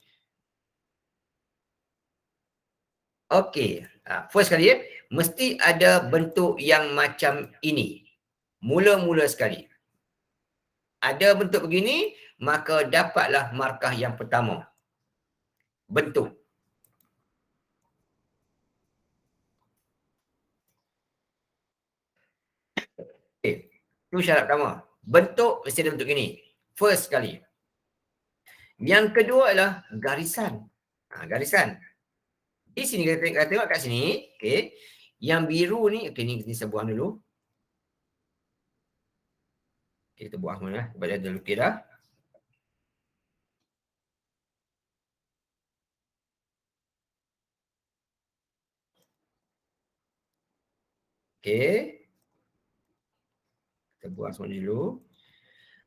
Okay. First kali mesti ada bentuk yang macam ini. Mula-mula sekali. Ada bentuk begini, maka dapatlah markah yang pertama. Bentuk. Itu syarat pertama. Bentuk mesti ada bentuk ini. First kali. Yang kedua adalah garisan. Garisan. Di sini kita tengok kat sini, okey. Yang biru ni, okey ni kita buang dulu. Okay, kita buang mana? Sebab dia dah lukis dah. Okey. Kita buang semua dulu.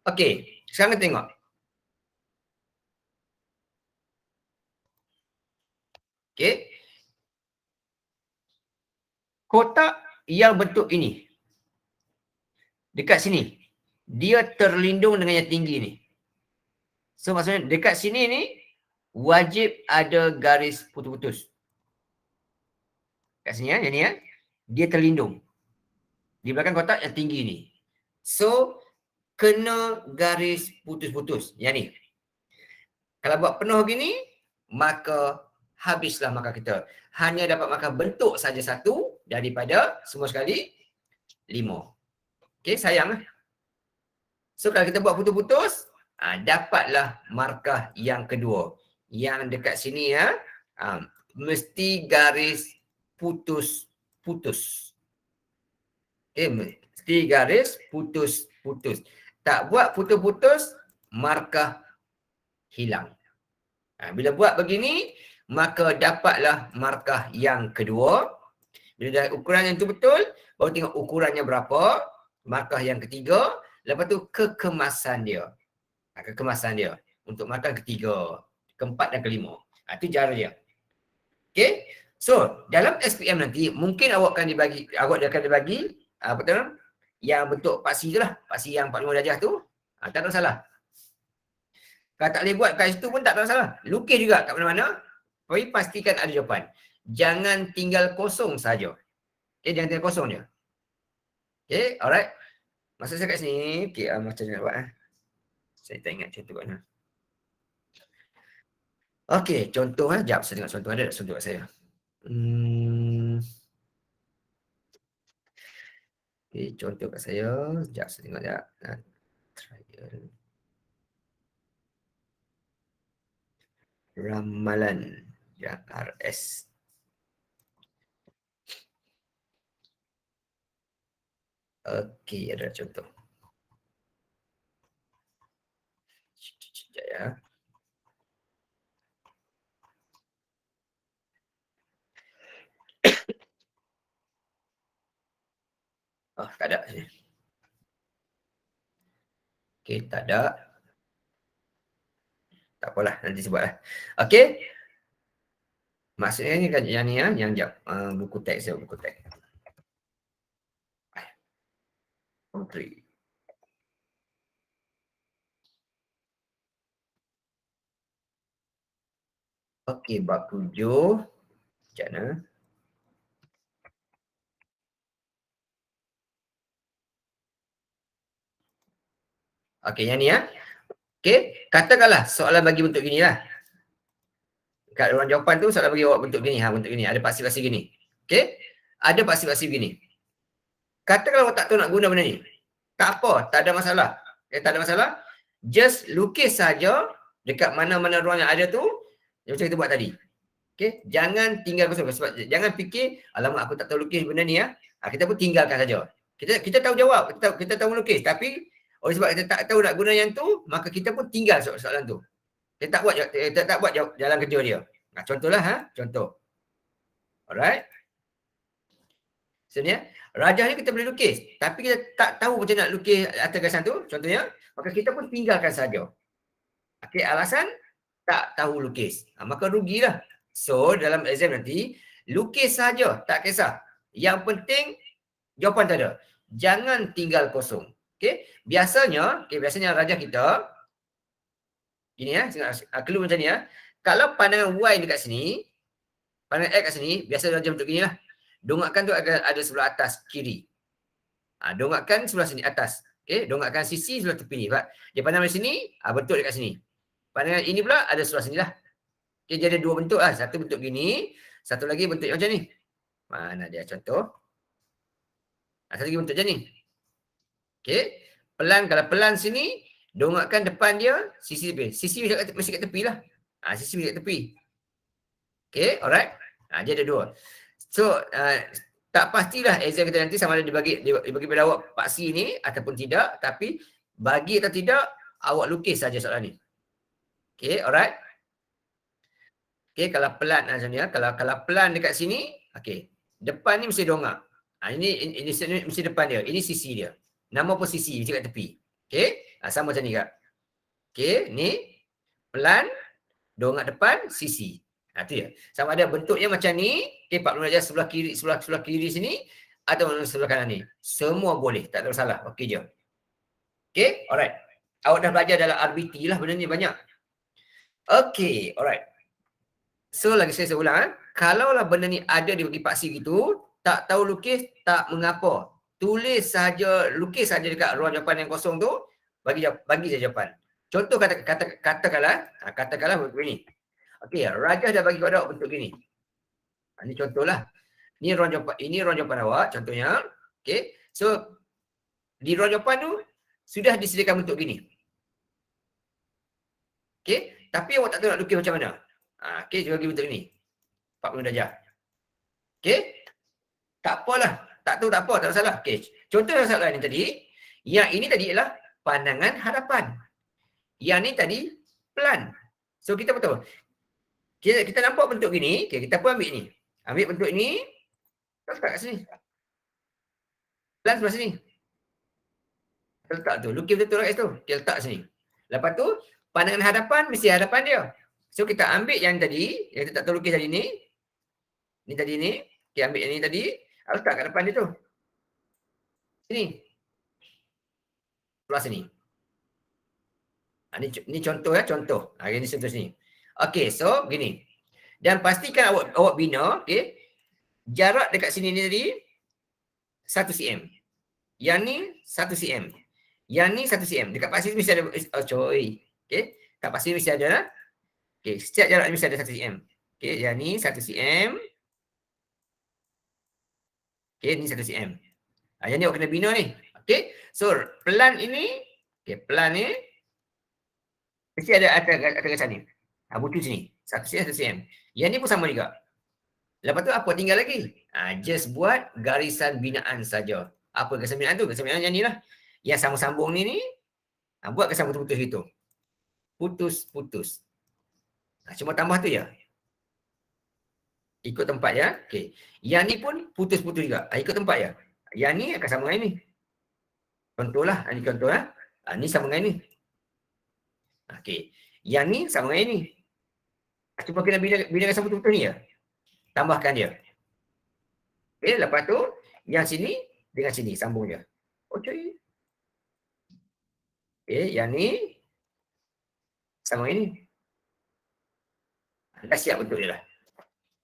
Okey, sekarang kita tengok. Okey. Kotak yang bentuk ini. Dekat sini. Dia terlindung dengan yang tinggi ni. So maksudnya dekat sini ni wajib ada garis putus-putus. Kat sini yang ni dia terlindung. Di belakang kotak yang tinggi ni. So kena garis putus-putus. Yang ni. Kalau buat penuh gini, maka habislah markah kita. Hanya dapat markah bentuk saja satu daripada semua sekali 5. Okey, sayang. So kalau kita buat putus-putus, dapatlah markah yang kedua. Yang dekat sini mesti garis putus-putus. Okay, mesti garis putus-putus. Tak buat putus-putus, markah hilang. Bila buat begini, maka dapatlah markah yang kedua. Bila dah ukuran yang tu betul, baru tengok ukurannya berapa. Markah yang ketiga. Lepas tu kekemasan dia. Kekemasan dia. Untuk markah ketiga, keempat dan kelima. Itu cara dia. Okay. So, dalam SPM nanti, mungkin awak akan dibagi, apa tu? Yang bentuk paksi tu lah. Paksi yang 45 darjah tu. Tak ada masalah. Kalau tak boleh buat kat situ pun tak ada masalah. Lukis juga kat mana-mana. Tapi pastikan ada jawapan. Jangan tinggal kosong saja. Okay, jangan tinggal kosong je. Okay, alright. Masa saya kat sini, okay, macam mana nak buat. Saya tak ingat contoh kat mana. Okay, contoh sekejap saya tengok contoh ada tak contoh kat saya. Okay, contoh kat saya. Sekejap saya tengok sekejap. Trial. Ramalan. Ya, RS. Okey, ada contoh. Sekejap ya. Tak ada sini. Okey, tak ada. Tak apalah, nanti sebutlah. Okey. Maksudnya ni kan yang ni yang jap buku teks dia, buku teks. Country. Okey, bab 7. Macam mana? Okey, yang ni Okey, katakanlah soalan bagi bentuk gini lah. Kat ruang jawapan tu soalan bagi awak bentuk gini, bentuk gini, ada paksi-paksi gini. Okey? Ada paksi-paksi gini. Katakanlah awak tak tahu nak guna benda ni. Tak apa, tak ada masalah. Tak ada masalah. Just lukis saja dekat mana-mana ruang yang ada tu, macam kita buat tadi. Okey, jangan tinggal kosong sebab jangan fikir alamak aku tak tahu lukis benda ni kita pun tinggalkan saja. Kita tahu jawab, kita tahu melukis, tapi oleh sebab kita tak tahu nak guna yang tu, maka kita pun tinggal soalan tu. Kita tak buat jalan kerja dia. Contohlah contoh. Alright. Sebenarnya rajah ni kita boleh lukis, tapi kita tak tahu macam nak lukis atas garisan tu, contohnya, maka kita pun tinggalkan saja. Okey, alasan tak tahu lukis. Maka rugilah. So, dalam exam nanti, lukis saja, tak kisah. Yang penting, jawapan tak ada. Jangan tinggal kosong. Okey, biasanya rajah kita, gini clue macam ni Kalau pandangan Y dekat sini, Pandangan X kat sini, biasa rajah bentuk gini lah. Dongakkan tu ada sebelah atas kiri. Dongakkan sebelah sini atas. Okey, dongakkan sisi sebelah tepi ni. Dia pandang dari sini, bentuk dekat sini. Pandangan ini pula ada sebelah sini lah. Okey, jadi ada dua bentuk lah. Satu bentuk gini, satu lagi bentuk macam ni. Mana dia contoh? Satu lagi bentuk macam ni. Okey, kalau pelan sini, dongakkan depan dia, sisi tepi. Sisi mesti kat tepi lah. Sisi mesti kat tepi. Okey, alright. Dia ada dua. So, tak pastilah exam kita nanti sama ada dibagi pada awak paksi ni ataupun tidak, tapi bagi atau tidak, awak lukis saja soalan ni. Okey, alright. Okey, kalau pelan macam ni, kalau pelan dekat sini, okey. Depan ni mesti dongak. Ini mesti depan dia. Ini sisi dia. Nama pun sisi, mesti kat tepi. Okey, sama macam ni kak. Okey, ni pelan, dongak depan, sisi. Tu dia. Sama ada bentuknya macam ni, okey, 40 darjah sebelah kiri sini atau sebelah kanan ni. Semua boleh, tak ada masalah. Okey je. Okey, alright. Awak dah belajar dalam RBT lah benda ni banyak. Okey, alright. So lagi saya ulang, kalaulah benda ni ada di bagi paksi gitu, tak tahu lukis, tak mengapa. Lukis saja dekat ruang jawapan yang kosong tu, bagi saja jawapan. Contoh katakanlah begini. Okey, Rajah dah bagi kepada awak bentuk gini. Ini contohlah. Ini ruang jawapan awak contohnya. Okey. So di ruang jawapan tu sudah disediakan bentuk gini. Okey, tapi awak tak tahu nak lukis macam mana. Okey, dia bagi bentuk ni. 40 darjah. Okey? Tak apalah. Tak tahu tak apa, tak masalah. Okey. Contoh yang soalan ni tadi, yang ini tadi ialah pandangan hadapan. Yang ni tadi pelan. So kita betul. Kita nampak bentuk gini, okay, kita pun ambil ni. Ambil bentuk ni, letak kat sini. Pelan sebelah sini. Letak tu, lukis betul-betul kat situ. Kita letak sini. Lepas tu, pandangan hadapan mesti hadapan dia. So kita ambil yang tadi, yang kita tak tahu lukis tadi ni. Ni tadi ni. Kita ambil yang ni tadi, letak kat depan dia tu. Sini. Sebelah sini. Ni contoh ya, contoh. Ini contoh sini. Okey, so gini. Dan pastikan awak bina, okey. Jarak dekat sini ni tadi 1 cm. Yang ni 1 cm. Yang ni 1 cm. Dekat paksi mesti ada Okey. Kat paksi mesti ada lah. Okey, setiap jarak mesti ada 1 cm. Okey, yang ni 1 cm. Okey, ni 1 cm. Yang ni awak kena bina ni. Okey. So, pelan ini, okey, pelan ni mesti ada gasan ni. Butuh sini. 1 cm, 1 cm. Yang ni pun sama juga. Lepas tu apa tinggal lagi? Just buat garisan binaan saja. Apa garisan binaan tu? Garisan binaan yang ni lah. Yang sambung-sambung ni, buat garisan putus-putus gitu. Putus-putus. Cuma tambah tu je. Ikut tempat ya. Okay. Yang ni pun putus-putus juga. Ikut tempat ya. Yang ni akan sama dengan ini. Contoh lah. Ini contoh lah. Ni sama dengan ini. Okay. Yang ni sama dengan ini. Cuma kena bina garisan putus-putus ni ya. Tambahkan dia. Okay. Lepas tu, yang sini dengan sini. Sambung je. Okay. Okay. Yang ni sama dengan ini. Dah siap bentuk dia dah.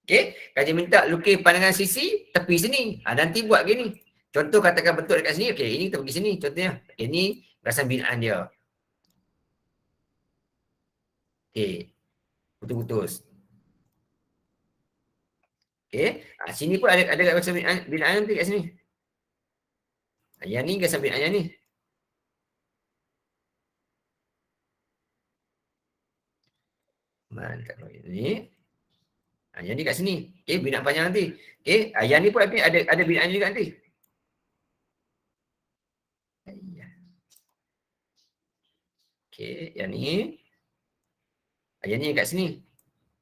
Okey, kaji minta lukis pandangan sisi tepi sini. Nanti buat gini. Contoh katakan bentuk dekat sini. Okey, ini kita pergi sini contohnya. Ini garisan binaan dia. Okey. Putus-putus. Okey, sini pun ada garisan binaan nanti kat sini. Yang ni garisan binaan yang ni. Mantap ini. Yang ni kat sini. Okey, binaan panjang nanti. Okey, yang ni pun ada binaan juga nanti. Okey, yang ni. Yang ni kat sini.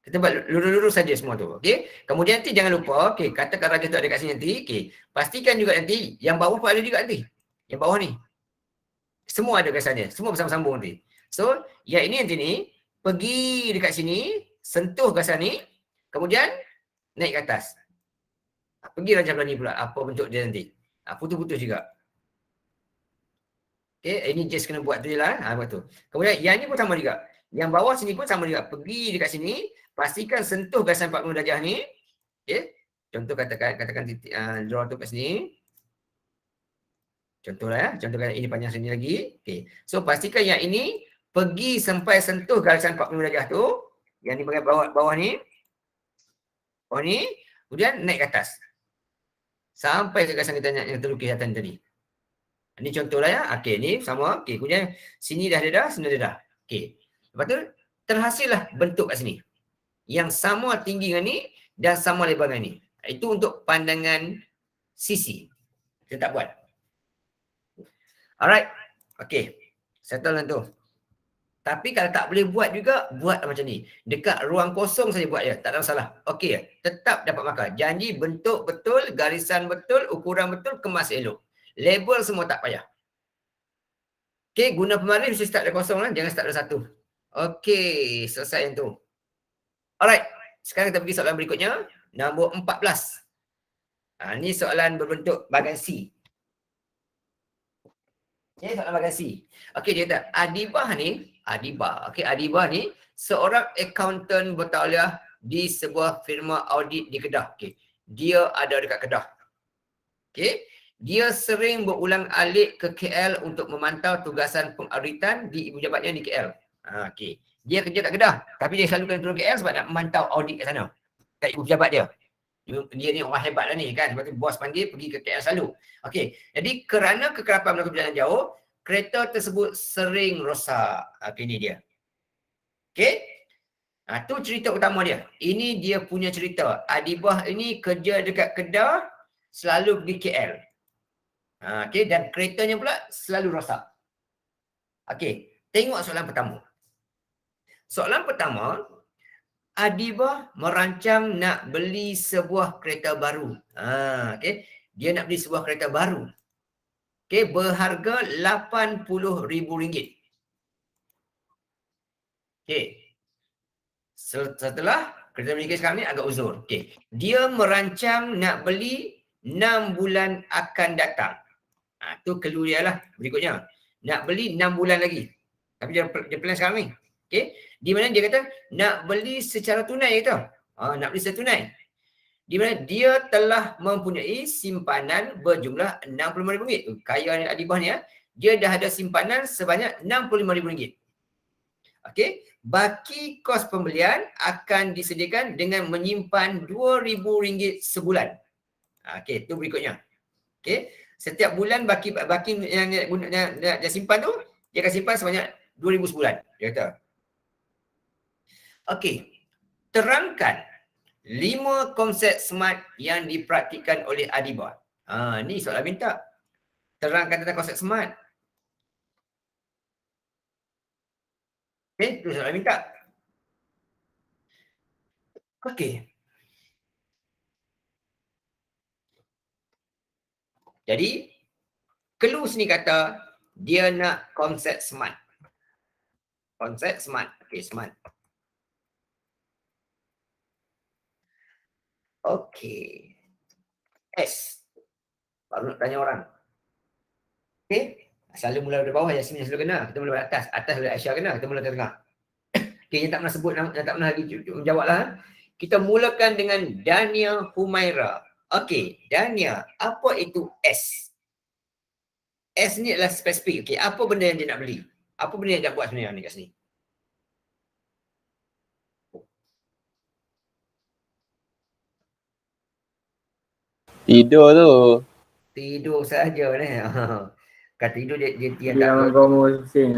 Kita buat lurus-lurus saja semua tu. Okey. Kemudian nanti jangan lupa, okey, katakan Rajah tu ada kat sini nanti. Okey, pastikan juga nanti yang bawah pun ada juga nanti. Yang bawah ni. Semua ada garisannya. Semua bersambung-sambung nanti. So, yang ini nanti ni pergi dekat sini, sentuh garisan ni. Kemudian naik ke atas. Pergi Rajah belah ni pula. Apa bentuk dia nanti. Putus-putus juga. Okay, ini just kena buat tu je lah. Buat tu. Kemudian yang ni pun sama juga. Yang bawah sini pun sama juga. Pergi dekat sini. Pastikan sentuh garisan 40 darjah ni. Okey. Contoh katakan draw tu kat sini. Contohlah ya, contohkan ini panjang sini lagi. Okey. So pastikan yang ini pergi sampai sentuh garisan 45 darjah tu. Yang ni bagian bawah ni. Bawah ni. Kemudian naik ke atas. Sampai ke garisan kita yang terlukis atas tadi. Ini contohlah ya. Okey, ni sama. Okey, kemudian sini dah ada, sini dah. Okey. Lepas tu terhasillah bentuk kat sini. Yang sama tinggi dengan ni dan sama lebar dengan ni. Itu untuk pandangan sisi. Kita tak buat. Alright. Okey. Settle tu. Tapi kalau tak boleh buat juga, buat macam ni. Dekat ruang kosong saja buat je. Tak ada masalah. Okey. Tetap dapat markah. Janji bentuk betul, garisan betul, ukuran betul, kemas elok. Label semua tak payah. Okey. Guna pemaris mesti start dari kosong lah. Jangan start dari satu. Okey. Selesai yang tu. Alright. Sekarang kita pergi soalan berikutnya. Nombor 14. Ni soalan berbentuk bahagian C. Okay, soalan bahagian C. Okey, dia kata Adibah ni, Adibah ni seorang accountant bertauliah di sebuah firma audit di Kedah. Okey. Dia ada dekat Kedah. Okey. Dia sering berulang-alik ke KL untuk memantau tugasan pengauditan di ibu jabatnya di KL. Okey. Dia kerja kat Kedah, tapi dia selalu kena turun KL sebab nak memantau audit kat sana. Kat ibu jabat dia. Dia ni orang hebat lah ni kan. Sebab tu bos panggil pergi ke KL selalu. Okey. Jadi kerana kekerapan melakukan perjalanan jauh, kereta tersebut sering rosak. Okey, ni dia. Okey. Tu cerita utama dia. Ini dia punya cerita. Adibah ini kerja dekat Kedah, selalu pergi KL. Okey, dan keretanya pula selalu rosak. Okey, tengok soalan pertama. Soalan pertama, Adibah merancang nak beli sebuah kereta baru. Okey. Dia nak beli sebuah kereta baru. Okey, berharga RM80,000. Okey. Setelah kereta beli sekarang ni agak uzur. Okey. Dia merancang nak beli 6 bulan akan datang. Tu clue dia lah berikutnya. Nak beli 6 bulan lagi. Tapi dia plan sekarang ni. Okey. Di mana dia kata nak beli secara tunai kata. Nak beli secara tunai. Di mana dia telah mempunyai simpanan berjumlah RM65,000. Kaya ni Adibah ni ya. Dia dah ada simpanan sebanyak RM65,000. Okey. Baki kos pembelian akan disediakan dengan menyimpan RM2,000 sebulan. Okey, tu berikutnya. Okey. Setiap bulan baki yang dia simpan tu, dia akan simpan sebanyak RM2,000 sebulan. Dia kata. Okey. Terangkan 5 konsep smart yang dipraktikkan oleh Adibah. Ni soalan minta. Terangkan tentang konsep smart. Okey, tu soalan minta. Okey. Jadi, clue sini kata dia nak konsep smart. Konsep smart. Okey, smart. Okey. S. Baru nak tanya orang. Okey. Selalu mula dari bawah, Yasmin yang selalu kena. Kita mula dari atas. Atas dari Aisyah kena. Kita mula dari tengah. Okey, yang tak pernah sebut, yang tak pernah lagi menjawablah. Kita mulakan dengan Dania Humaira. Okey, Dania. Apa itu S? S ni adalah spesifik. Okey, apa benda yang dia nak beli? Apa benda yang dia buat sebenarnya ni kat sini? Tidur tu. Tidur saja ni. Kata tidur dia Yang kamu pusing.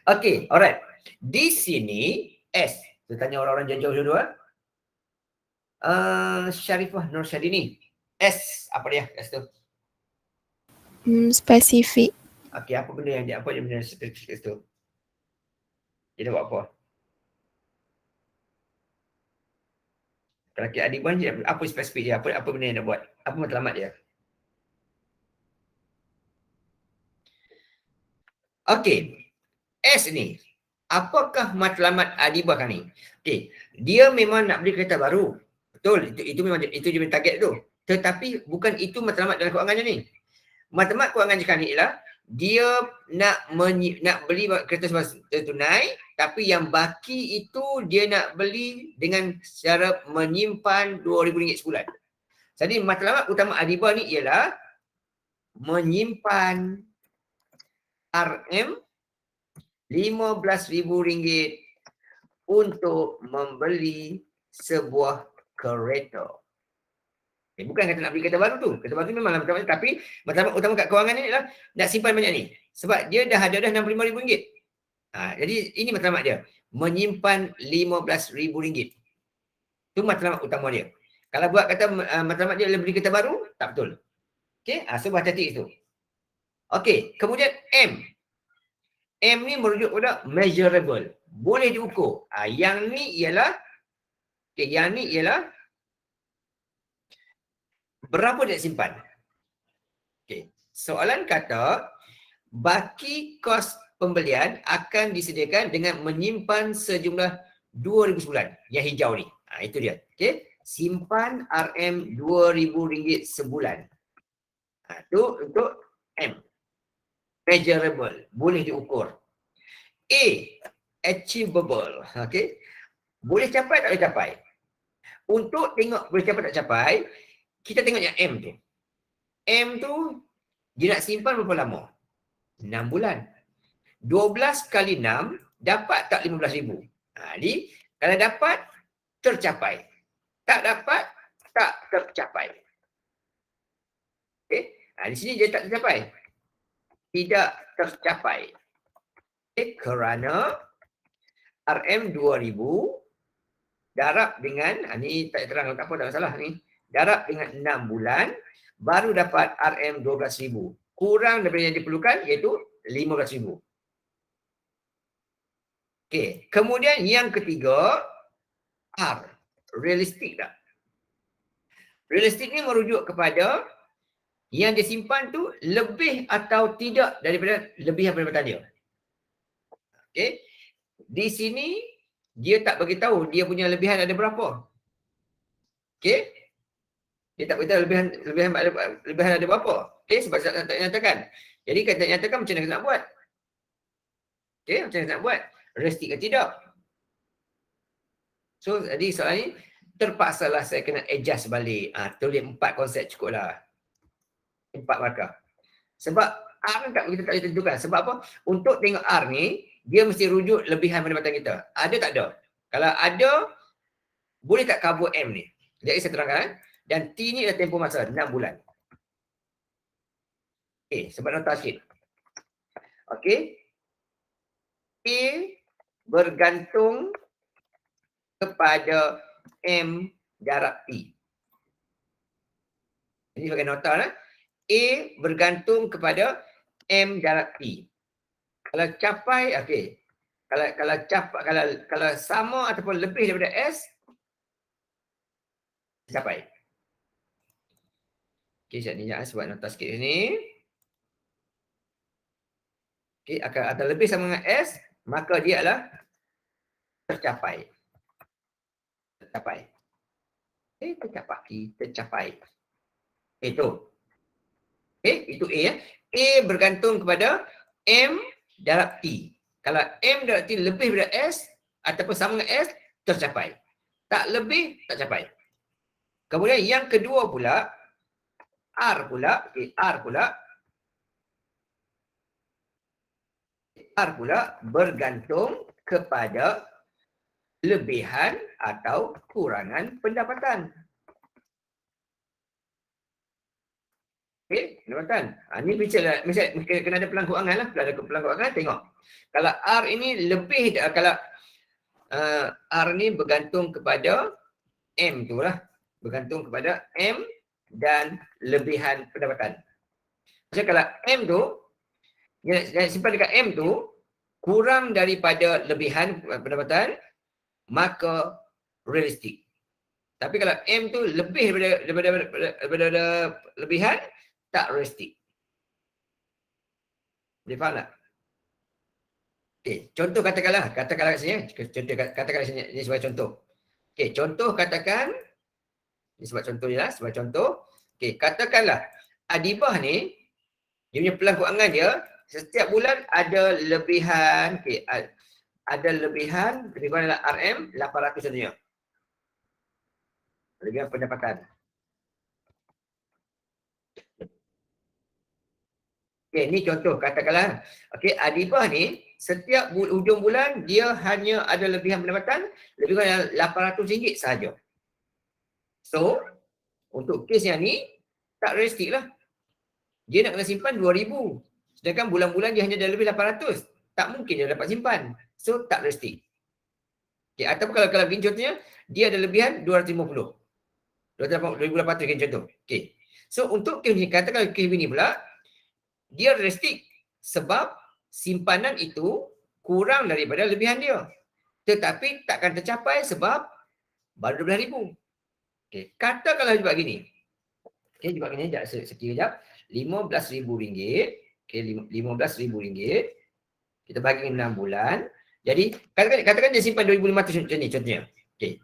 Okey, alright. Di sini S. Kita tanya orang-orang jauh-jauh dulu. Syarifah Nur Syadini. S. Apa dia? S tu. Spesifik. Okey, apa benda yang dia benda spesifik tu? Dia dah buat apa? Kalau Adibah ni apa spesifik dia? Apa benda yang dia buat? Apa matlamat dia? Okey. S ni. Apakah matlamat Adibah kan ni? Okey, dia memang nak beli kereta baru. Betul, itu memang itu dia punya target tu. Tetapi bukan itu matlamat dalam kewangannya ni. Matlamat kewangan sekarang ni ialah dia nak beli kereta secara tunai, tapi yang baki itu dia nak beli dengan cara menyimpan RM2,000 sebulan. Jadi matlamat utama Adiba ni ialah menyimpan RM15,000 untuk membeli sebuah kereta. Bukan kata nak beli kereta baru tu. Kereta baru tu memang matlamat, tapi matlamat utama kat kewangan ni adalah nak simpan banyak ni. Sebab dia dah ada RM65,000. Jadi ini matlamat dia. Menyimpan RM15,000. Itu matlamat utama dia. Kalau buat kata matlamat dia adalah beli kereta baru, tak betul. Okey, so berhati-hati itu. Okey, kemudian M. M ni merujuk kepada measurable. Boleh diukur. Yang ni ialah berapa dia simpan? Okay. Soalan kata, baki kos pembelian akan disediakan dengan menyimpan sejumlah RM2,000 sebulan. Yang hijau ni. Itu dia. Okay. Simpan RM2,000 sebulan. Itu untuk M. Measurable. Boleh diukur. A. Achievable. Okay. Boleh capai tak boleh capai? Untuk tengok boleh capai tak capai, kita tengok yang M tu. M tu, dia nak simpan berapa lama? 6 bulan. 12 kali 6, dapat tak 15,000? Jadi, kalau dapat, tercapai. Tak dapat, tak tercapai. Okay? Di sini dia tak tercapai. Tidak tercapai. Okay? Kerana RM2,000 darab dengan, ni tak terang tak apa, tak masalah ni. Darab dengan 6 bulan, baru dapat RM12,000. Kurang daripada yang diperlukan, iaitu RM15,000. Okey, kemudian yang ketiga, R. Realistik tak? Realistik ni merujuk kepada yang disimpan tu lebih atau tidak daripada lebihan pendapatan dia. Okey, di sini dia tak bagi tahu dia punya lebihan ada berapa. Okey, dia tak beritahu lebihan ada berapa. Okey, sebab tak nyatakan. Jadi kalau tak nyatakan, macam mana nak buat? Okey, macam mana nak buat? Realistik ke tidak? So, jadi soalan ni, terpaksalah saya kena adjust balik. Tulis 4 konsep cukup lah. 4 markah. Sebab R ni kita tak boleh tentukan. Sebab apa? Untuk tengok R ni, dia mesti rujuk lebihan pendapatan kita. Ada tak ada? Kalau ada, boleh tak cover M ni? Jadi saya terangkan. Dan T ni dah tempoh masa 6 bulan. Okey, sebab nota sikit. Okey. A bergantung kepada M darab T. Ini sebagai nota lah. A bergantung kepada M darab T. Kalau capai, okey. Kalau sama ataupun lebih daripada S, capai. Okey, sekejap ni sebab nota sikit ni. Okey, atau lebih sama dengan S, maka dia adalah tercapai. Tercapai. Tercapai. Itu. Itu A ya. A bergantung kepada M darab T. Kalau M darab T lebih daripada S ataupun sama dengan S, tercapai. Tak lebih, tak capai. Kemudian yang kedua pula, R pula bergantung kepada lebihan atau kurangan pendapatan. Okey, pendapatan. Ini mesti kena ada pelang kewangan lah. Kalau ada pelang kewangan, tengok. Kalau R ini lebih, kalau R ni bergantung kepada M tu lah. Bergantung kepada M dan lebihan pendapatan. Maksudnya kalau M tu, yang simpan dekat M tu, kurang daripada lebihan pendapatan, maka realistik. Tapi kalau M tu lebih daripada lebihan, tak realistik. Boleh faham tak? Okey, contoh katakanlah kat sini. Katakanlah sini, ini sebagai contoh. Okey, contoh katakan, ini sebab contoh ni lah, sebab contoh. Okey, katakanlah Adibah ni, dia punya pelang kewangan dia Setiap bulan ada lebihan, okey, ada lebihan lebih kurang adalah RM 800 contohnya. Lebihan pendapatan. Okey, ni contoh katakanlah, okey, Adibah ni setiap hujung bulan dia hanya ada lebihan pendapatan lebih kurang RM800 sahaja. So, untuk kes yang ni tak realistik lah. Dia nak kena simpan 2,000. Sedangkan bulan-bulan dia hanya ada lebih 800. Tak mungkin dia dapat simpan. So, tak realistik. Okay, ataupun kalau begini contohnya, dia ada lebihan 250. 2,800 contoh. Okay. So, untuk kes ni, katakan kes ni pula, dia realistik sebab simpanan itu kurang daripada lebihan dia. Tetapi takkan tercapai sebab baru 12,000. Okay. Katakanlah juga gini. Okay, juga gini, sekejap. RM15,000. Okay, RM15,000. Kita bagi 6 bulan. Jadi, katakan dia simpan 2,500 contohnya. Okay.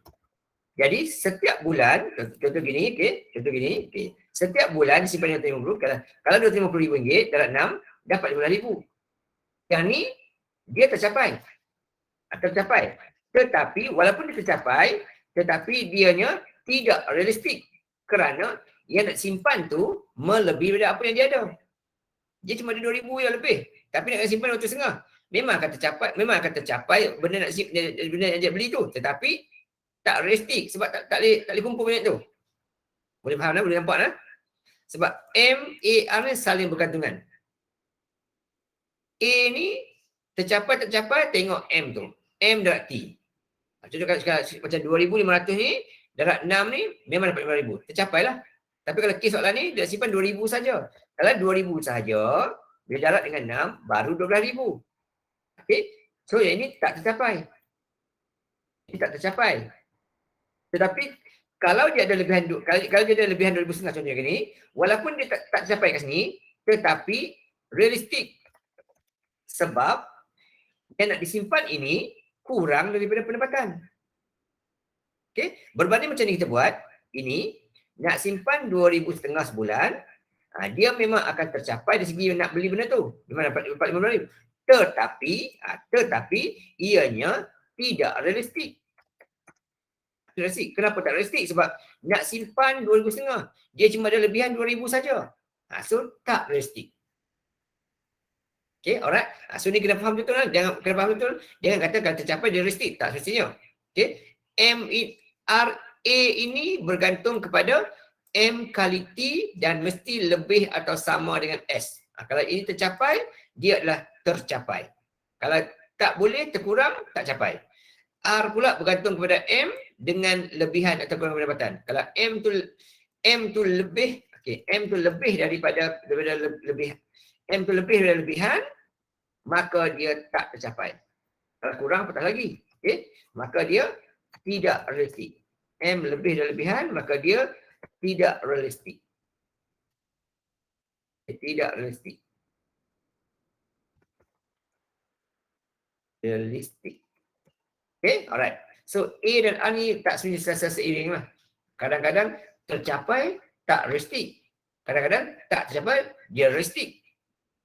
Jadi, setiap bulan, contoh gini, okay, contoh gini, okay. Setiap bulan simpan RM250,000. Kalau RM250,000 dalam 6, dapat RM15,000. Yang ni, dia tercapai. Tercapai. Tetapi, walaupun dia tercapai, tetapi dianya tidak realistik. Kerana yang nak simpan tu melebihi daripada apa yang dia ada. Dia cuma ada 2,000 yang lebih. Tapi nak simpan 2,500. Memang akan tercapai benda yang dia beli tu. Tetapi tak realistik sebab tak boleh kumpul banyak tu. Boleh faham lah, boleh nampak lah. Sebab M, A, R ni saling bergantungan. A ni tercapai, tengok M tu. M darab T. Contoh macam 2,500 ni, darab 6 ni memang dapat 5,000. Tercapai lah. Tapi kalau kes soalan ni, dia simpan 2,000 saja. Kalau 2,000 sahaja, bila darab dengan 6, baru 12,000. Okay? So, yang ini tak tercapai. Ini tak tercapai. Tetapi, kalau dia ada lebihan, kalau dia ada lebihan 2,500 contohnya ni, walaupun dia tak tercapai kat sini, tetapi realistik. Sebab, yang nak disimpan ini kurang daripada pendapatan. Okay? Berbanding macam ni kita buat, ini, nak simpan 2,500 sebulan, dia memang akan tercapai dari segi nak beli benda tu. Memang dapat 15,000. Tetapi ianya tidak realistik. Kenapa tak realistik? Sebab nak simpan 2,500. Dia cuma ada lebihan 2,000 saja. So tak realistik. Okay, alright. So ni kena faham betul lah. Jangan kata kalau tercapai dia realistik. Tak semestinya. Okay. R, A ini bergantung kepada M kali T dan mesti lebih atau sama dengan S. Kalau ini tercapai, dia adalah tercapai. Kalau tak boleh, terkurang, tak capai. R pula bergantung kepada M dengan lebihan atau kurang pendapatan. Kalau M tu lebih, okay, M tu lebih daripada lebihan, maka dia tak tercapai. Kalau kurang, patah lagi. Okay? Maka dia tidak realistik. M lebih dari lebihan, maka dia tidak realistik. Tidak realistik. Realistik. Okay, alright. So, A dan A ni tak sebenarnya seiring lah. Kadang-kadang tercapai, tak realistik. Kadang-kadang tak tercapai, dia realistik.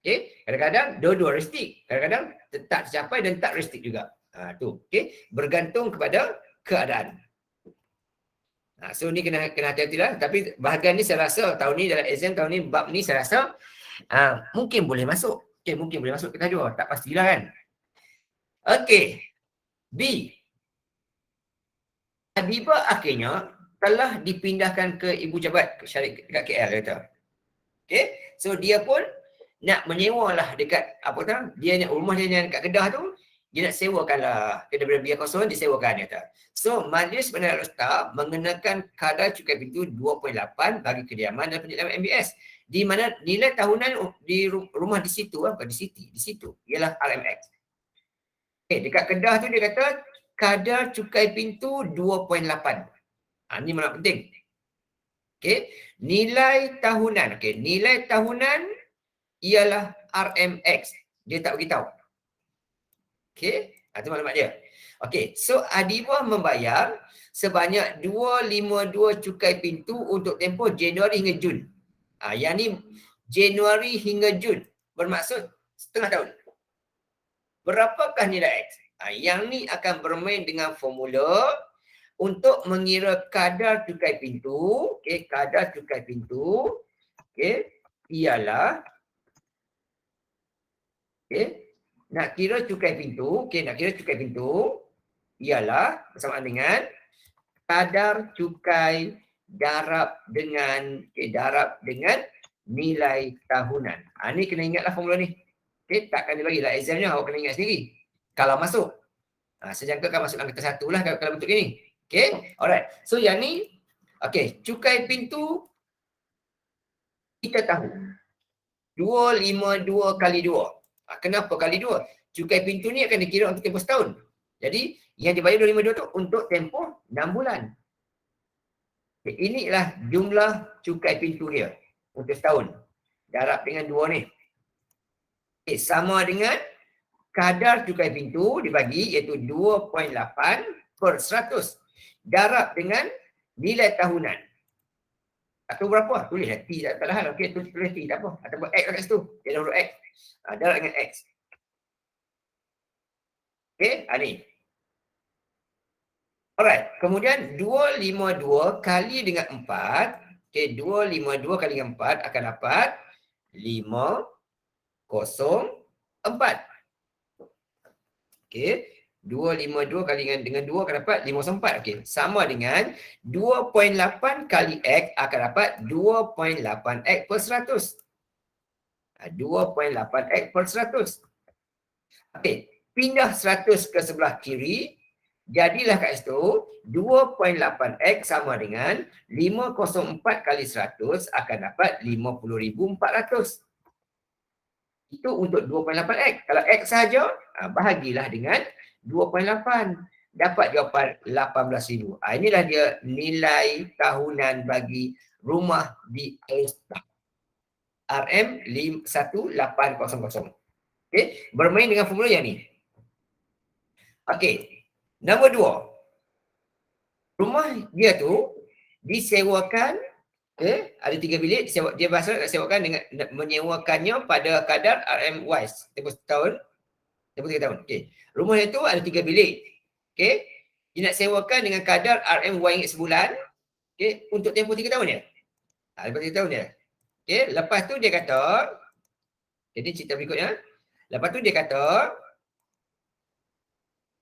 Okay, kadang-kadang dua-dua realistik. Kadang-kadang tak tercapai dan tak realistik juga. Tu, okay. Bergantung kepada keadaan. So ni kena hati-hati lah. Tapi bahagian ni saya rasa tahun ni dalam exam tahun ni bab ni saya rasa mungkin boleh masuk. Okay, mungkin boleh masuk kita jua. Tak pastilah kan. Okay. B. Adibah akhirnya telah dipindahkan ke Ibu Jabat Syarikat dekat KL kata. Okay. So dia pun nak menyewa lah dekat rumah dia dekat Kedah tu. Dia nak sewakan lah. Daripada biar kosong, disewakan dia kata. So, Majlis Bandar Rostar mengenakan kadar cukai pintu 2.8 bagi kediaman dan penyelamat MBS. Di mana nilai tahunan di rumah di situ, di situ, ialah RMX. Okay, dekat Kedah tu dia kata kadar cukai pintu 2.8. Ini mana penting. Okay, nilai tahunan. Okay, nilai tahunan ialah RMX. Dia tak beritahu. Okay, itu maklumat dia. Okay, so Adibah membayar sebanyak 252 cukai pintu untuk tempoh Januari hingga Jun. Yang ni Januari hingga Jun. Bermaksud setengah tahun. Berapakah nilai X? Yang ni akan bermain dengan formula untuk mengira kadar cukai pintu. Okey, kadar cukai pintu. Okey, ialah nak kira cukai pintu. Okey, nak kira cukai pintu ialah bersamaan dengan kadar cukai darab dengan nilai tahunan. Ni kena ingatlah formula ni. Okey, takkan dia bagilah examnya, awak kena ingat sendiri. Kalau masuk. Saya jangka kan masuk angkatan 1 lah kalau bentuk ini. Okey, alright. So yang ni, okey, cukai pintu kita tahu. 252 kali 2. Kenapa kali 2? Cukai pintu ni akan dikira untuk tempoh setahun. Jadi, yang dibayar 252 tu untuk tempoh 6 bulan. Okay, inilah jumlah cukai pintu dia untuk setahun. Darab dengan 2 ni. Okay, sama dengan kadar cukai pintu dibagi iaitu 2.8 per 100. Darab dengan nilai tahunan. Atau berapa? Tulislah T, tak ada hal. Okey, tulis T, tak apa. Ataupun X kat situ. Dia dah huruf X. Darab dengan X. Okey, ni. Alright, kemudian 252 kali dengan 4. Okey, 252 kali dengan 4 akan dapat 504. Okey, 252 kali dengan 2 akan dapat 504. Okey, sama dengan 2.8 kali X akan dapat 2.8 X per 100. 2.8 X per 100. Okey, pindah 100 ke sebelah kiri. Jadilah kat situ 2.8 X sama dengan 504 kali 100 akan dapat 50,400. Itu untuk 2.8 X. Kalau X saja, bahagilah dengan 2.8. Dapat jawapan 18,000. Inilah dia nilai tahunan bagi rumah di Airstock. RM1800. Okey, bermain dengan formula yang ni. Okey. Nombor 2. Rumah dia tu disewakan, ada 3 bilik, dia bahasa sewakan dengan menyewakannya pada kadar RM-wise tempoh setahun, tempoh 3 tahun. Okey. Rumah dia tu ada 3 bilik. Okey. Dia nak sewakan dengan kadar RM-y sebulan, okey, untuk tempoh 3 tahun dia. Tempoh 3 tahun dia. Okey, lepas tu dia kata, jadi cerita berikutnya. Lepas tu dia kata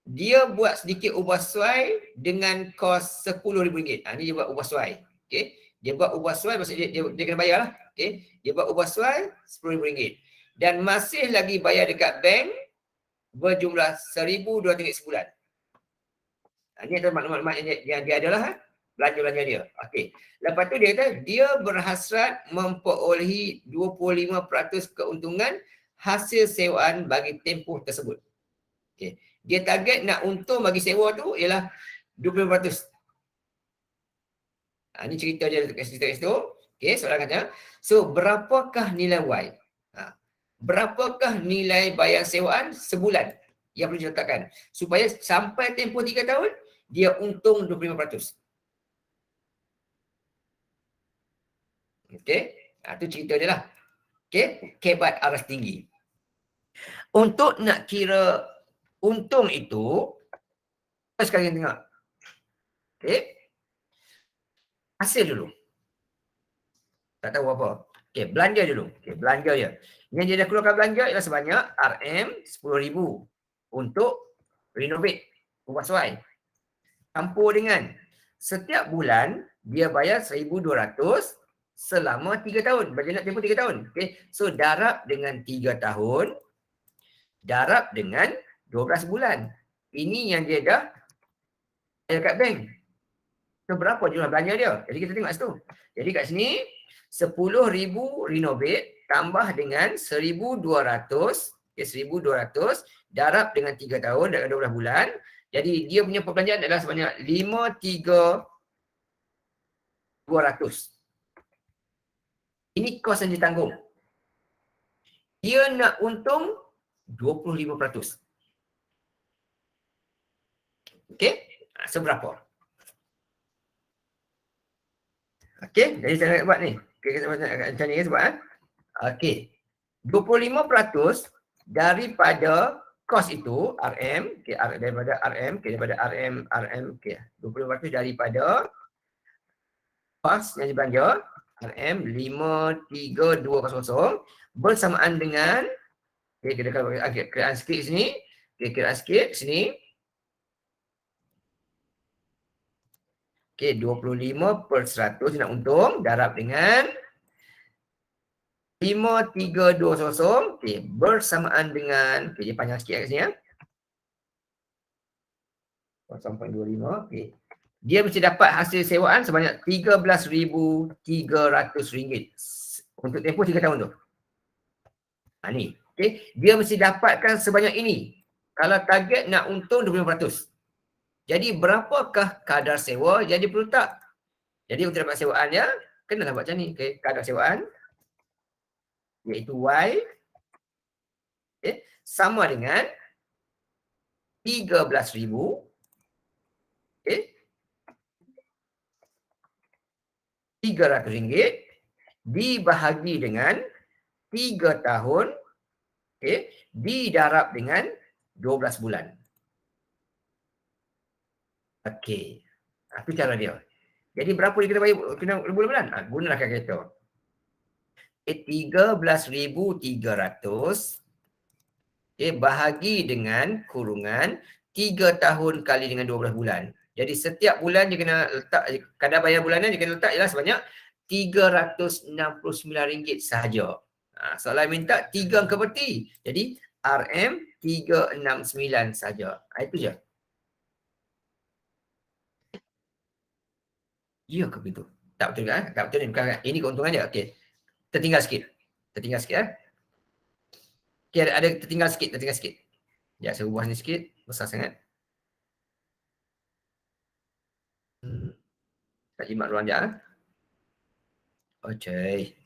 dia buat sedikit ubah suai dengan kos RM10,000. Ni dia buat ubah suai. Okey. Dia buat ubah suai, maksudnya dia kena bayar lah. Okey. Dia buat ubah suai RM10,000. Dan masih lagi bayar dekat bank berjumlah RM1,200 sebulan. Ini adalah maklumat yang dia adalah belanja-belanja dia. Okey. Lepas tu dia kata dia berhasrat memperolehi 25% keuntungan hasil sewaan bagi tempoh tersebut. Okey. Dia target nak untung bagi sewa tu ialah 25%. Ini cerita dia dekat situ. Okey, soalan kata, so berapakah nilai Y? Berapakah nilai bayar sewaan sebulan yang perlu diletakkan supaya sampai tempoh 3 tahun dia untung 25%. Okey, itu cerita dia lah. Okey, kebat aras tinggi. Untuk nak kira untung itu, sekali tengok. Okey. Hasil dulu. Tak tahu apa. Okey, belanja dulu. Okey, belanja dia. Yang dia dah keluarkan belanja ialah sebanyak RM10,000 untuk renovate, ubah suai. Campur dengan setiap bulan dia bayar RM1,200 selama 3 tahun. Berjangka tempoh 3 tahun. Okey. So darab dengan 3 tahun, darab dengan 12 bulan. Ini yang dia dah bayar kat bank. So berapa jumlah belanja dia? Jadi kita tengok situ. Jadi kat sini RM10,000 renovate tambah dengan RM1,200. Okay, RM1,200 darab dengan 3 tahun dan 12 bulan. Jadi dia punya perbelanjaan adalah sebanyak RM53,200. Ini kos yang ditanggung. Dia nak untung 25%. Okey? Seberapa? Okey, jadi saya nak buat ni. Okey, kita macam ni sebab Okey. 25% daripada kos itu RM, okay, daripada RM, okay, daripada RM, okay, 20% daripada kos yang dibelanja RM 53200 bersamaan dengan, okay, kita kiraan sikit sini, okay, kiraan sikit sini, okay, 25% nak untung darab dengan 53200, okay, bersamaan dengan, okay, dia panjang sikit kat sini ya. 0.25, okay. Dia mesti dapat hasil sewaan sebanyak RM13,300 untuk tempoh 3 tahun tu. Ni, okay. Dia mesti dapatkan sebanyak ini. Kalau target nak untung 25%. Jadi berapakah kadar sewa? Jadi perlu tak? Jadi untuk dapat sewaan ya, kena buat macam ni. Okay. Kadar sewaan iaitu Y, okay, sama dengan 13,000, okay, RM300 dibahagi dengan 3 tahun, okay, didarab dengan 12 bulan. Okey. Itu cara dia. Jadi berapa dia kena bayar bulan-bulan? Gunalah kalkulator. 13,300, okay, bahagi dengan kurungan 3 tahun kali dengan 12 bulan. Jadi setiap bulan dia kena letak, kadar bayar bulanan dia kena letak ialah sebanyak RM369 sahaja. Soalan minta 3 angka berti. Jadi RM369 saja. Itu je. Ya ke begitu? Tak betul kan? Tak betul ni. Bukan, ini keuntungan dia. Okey. Tertinggal sikit. Tertinggal sikit. Okey, ada tertinggal sikit. Ya, saya ubah ni sikit. Besar sangat. Tak jimat ruang dia. Okey.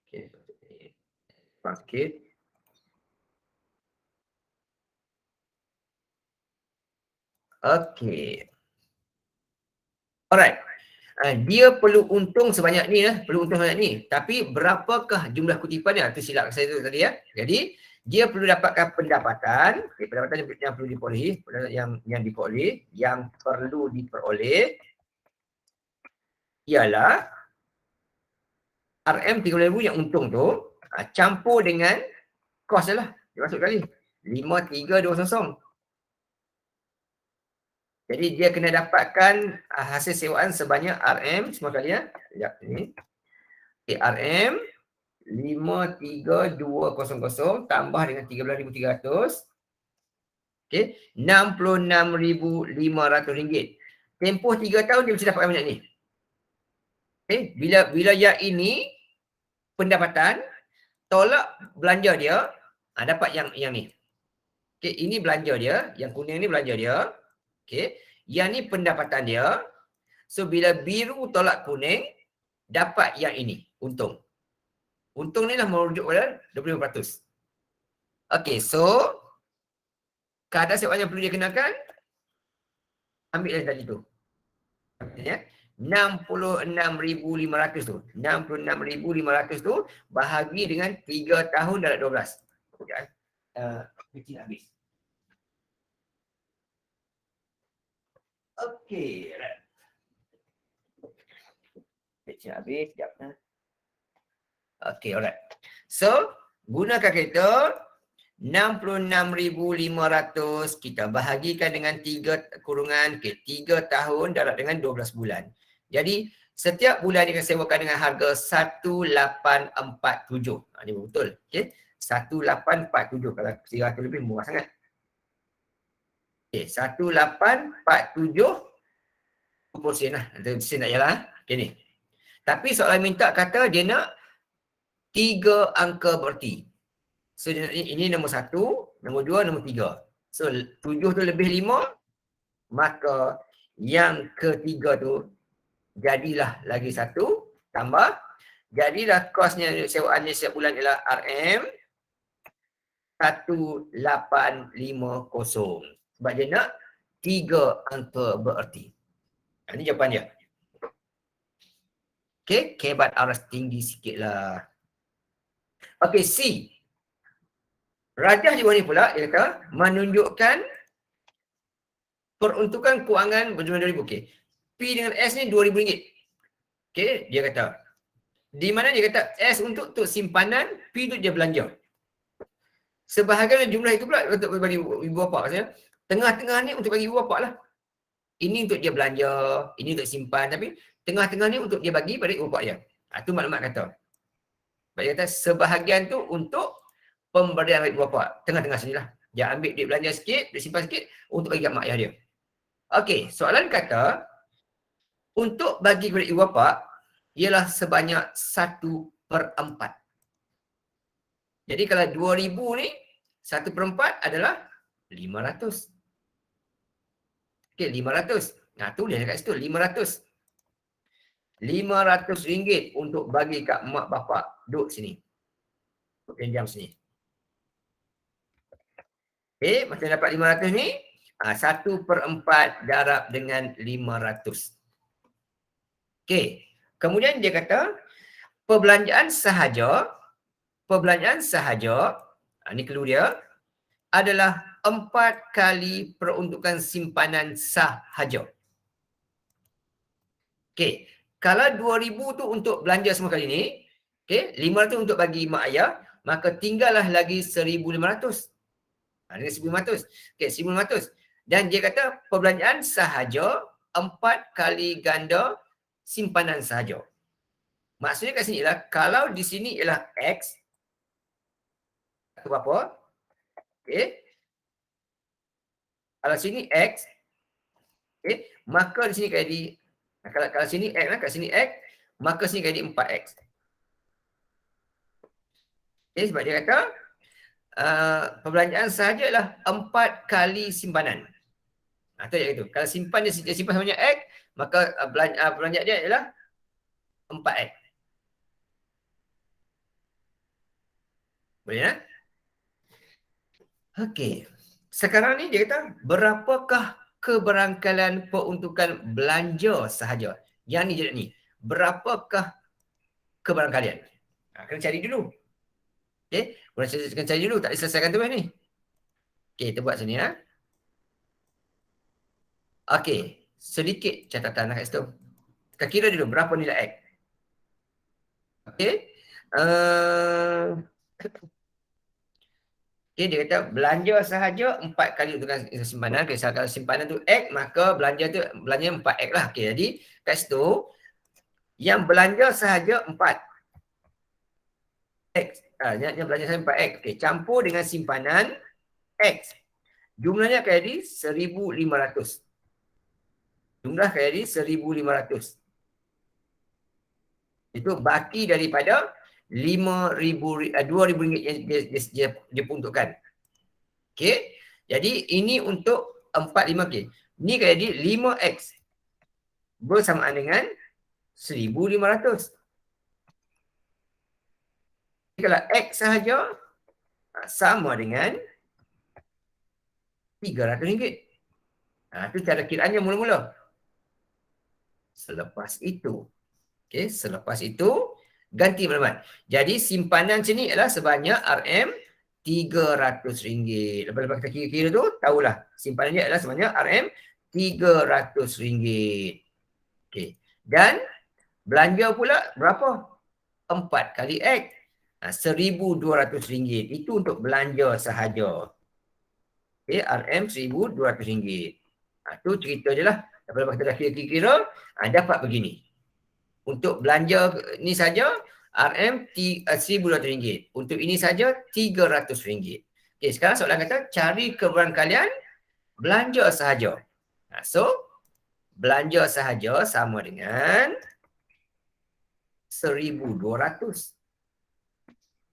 Okey. Besar sikit. Okey. Alright. Dia perlu untung sebanyak ni lah. Perlu untung sebanyak ni. Tapi berapakah jumlah kutipan dia? Itu silap saya tu tadi ya. Jadi dia perlu dapatkan pendapatan. Okay, pendapatan yang perlu diperolehi. Yang diperoleh. Yang perlu diperoleh ialah RM30,000 yang untung tu. Campur dengan kos je lah. Dia masuk kali. 5,320. Jadi dia kena dapatkan hasil sewaan sebanyak RM semua kali ya. Sekejap ni. Okay, RM 5,320 tambah dengan 13,300. Okay, RM66,500. Tempoh 3 tahun dia mesti dapatkan banyak ni. Okay, bila yang ini pendapatan, tolak belanja dia, dapat yang ni. Okay, ini belanja dia, yang kuning ni belanja dia. Okay, yang ni pendapatan dia. So bila biru tolak kuning, dapat yang ini, untung. Untung ni lah merujuk pada 25%. Okay, so kadar sewaan yang perlu dia kenakan, ambil yang tadi tu. Ya, 66,500 tu. 66,500 tu bahagi dengan 3 tahun darab 12. Sekejap. Kecil habis. Okey. Kecil habis. Sekejap. Okey, alright. So, gunakan kalkulator 66,500 kita bahagikan dengan 3 kurungan, okay, 3 tahun darab dengan 12 bulan. Jadi, setiap bulan dia akan sewakan dengan harga 1847. Ini betul. Okay. 1847. Kalau 300 lebih murah sangat. Okay, 1847 sen lah. Sen tak jalan. Okay ni. Tapi soalan minta kata dia nak 3 angka berti. So ini nombor 1, nombor 2, nombor 3. So 7 tu lebih 5. Maka yang ketiga tu jadilah lagi 1 tambah. Jadilah kosnya sewaannya setiap bulan ialah RM 1850. Sebab dia nak 3 angka bererti. Ini jawapan dia. Okey, kebat aras tinggi sikit lah. Okey, C. Rajah di bawah ni pula, dia kata menunjukkan peruntukan kewangan berjumlah RM2,000. Okey. P dengan S ni RM2,000. Okey, dia kata. Di mana dia kata S untuk simpanan, P untuk dia belanja. Sebahagian jumlah itu pula untuk bagi ibu bapa. Maksudnya, tengah-tengah ni untuk bagi ibu bapa lah. Ini untuk dia belanja, ini untuk simpan. Tapi tengah-tengah ni untuk dia bagi pada ibu bapa dia. Itu maklumat kata. Dia kata sebahagian tu untuk pemberian pada ibu bapa. Tengah-tengah sini lah. Dia ambil duit belanja sikit, duit simpan sikit untuk bagi kat mak ayah dia. Okey, soalan kata untuk bagi kepada ibu bapa ialah sebanyak 1/4. Jadi kalau 2,000 ni 1/4 adalah 500. Okey, 500. Nah, tu dia kat situ 500. RM500 untuk bagi kat mak bapak duduk sini. Pinjam sini. Okey, macam dapat 500 ni, 1/4 darab dengan 500. Okey. Kemudian dia kata perbelanjaan sahaja, ni clue dia, adalah 4 kali peruntukan simpanan sahaja. Okey, kalau 2,000 tu untuk belanja semua kali ni, okey, 500 untuk bagi mak ayah, maka tinggallah lagi 1,500. Ini 1,500. Okey, 1,500. Dan dia kata perbelanjaan sahaja 4 kali ganda simpanan sahaja. Maksudnya kat sini ialah kalau di sini ialah X, berapa? Okey. Kalau sini X, okey, maka di sini jadi kalau sini X lah, kat sini X, maka sini jadi 4X. Okey, sebab dia kata perbelanjaan sahaja ialah 4 kali simpanan. Itu dia kata. Kalau simpan dia simpan sebanyak X, maka perbelanjaan dia ialah 4X. Boleh ya? Okey. Sekarang ni dia kata berapakah keberangkalan peruntukan belanja sahaja? Yang ni je ni. Berapakah keberangkalian? Kena cari dulu. Okey, kena cari dulu, tak diselesaikan tu ni. Okey, kita buat sini ya. Okey, sedikit catatan kat situ. Kita kira dulu berapa nilai X. Okey. Okey, dia kata belanja sahaja 4 kali untuk simpanan. Okay, kalau simpanan tu X, maka belanja 4X lah. Okey, jadi kat situ yang belanja sahaja 4X. Yang belanja sahaja 4X. Okey, campur dengan simpanan X. Jumlahnya akan jadi 1,500. Jumlah akan jadi 1,500. Itu baki daripada RM2,000 yang dia peruntukkan. Okey. Jadi ini untuk 45. Okey. Ni akan jadi 5X bersamaan dengan 1,500. Kalau X sahaja sama dengan RM300. Itu cara kiraannya mula-mula. Selepas itu, okey, selepas itu ganti maklumat. Jadi simpanan sini adalah sebanyak RM300. Lepas kita kira-kira tu, tahulah simpanannya adalah sebanyak RM300. Okey. Dan belanja pula berapa? 4 kali X. RM1,200. Itu untuk belanja sahaja. Okey, RM1,200. Itu cerita je lah. Lepas kita dah kira-kira, dapat begini. Untuk belanja ni saja RM1,200. Untuk ini saja RM300. Okey, sekarang soalan kata cari keberangkalian belanja sahaja. So belanja sahaja sama dengan 1,200.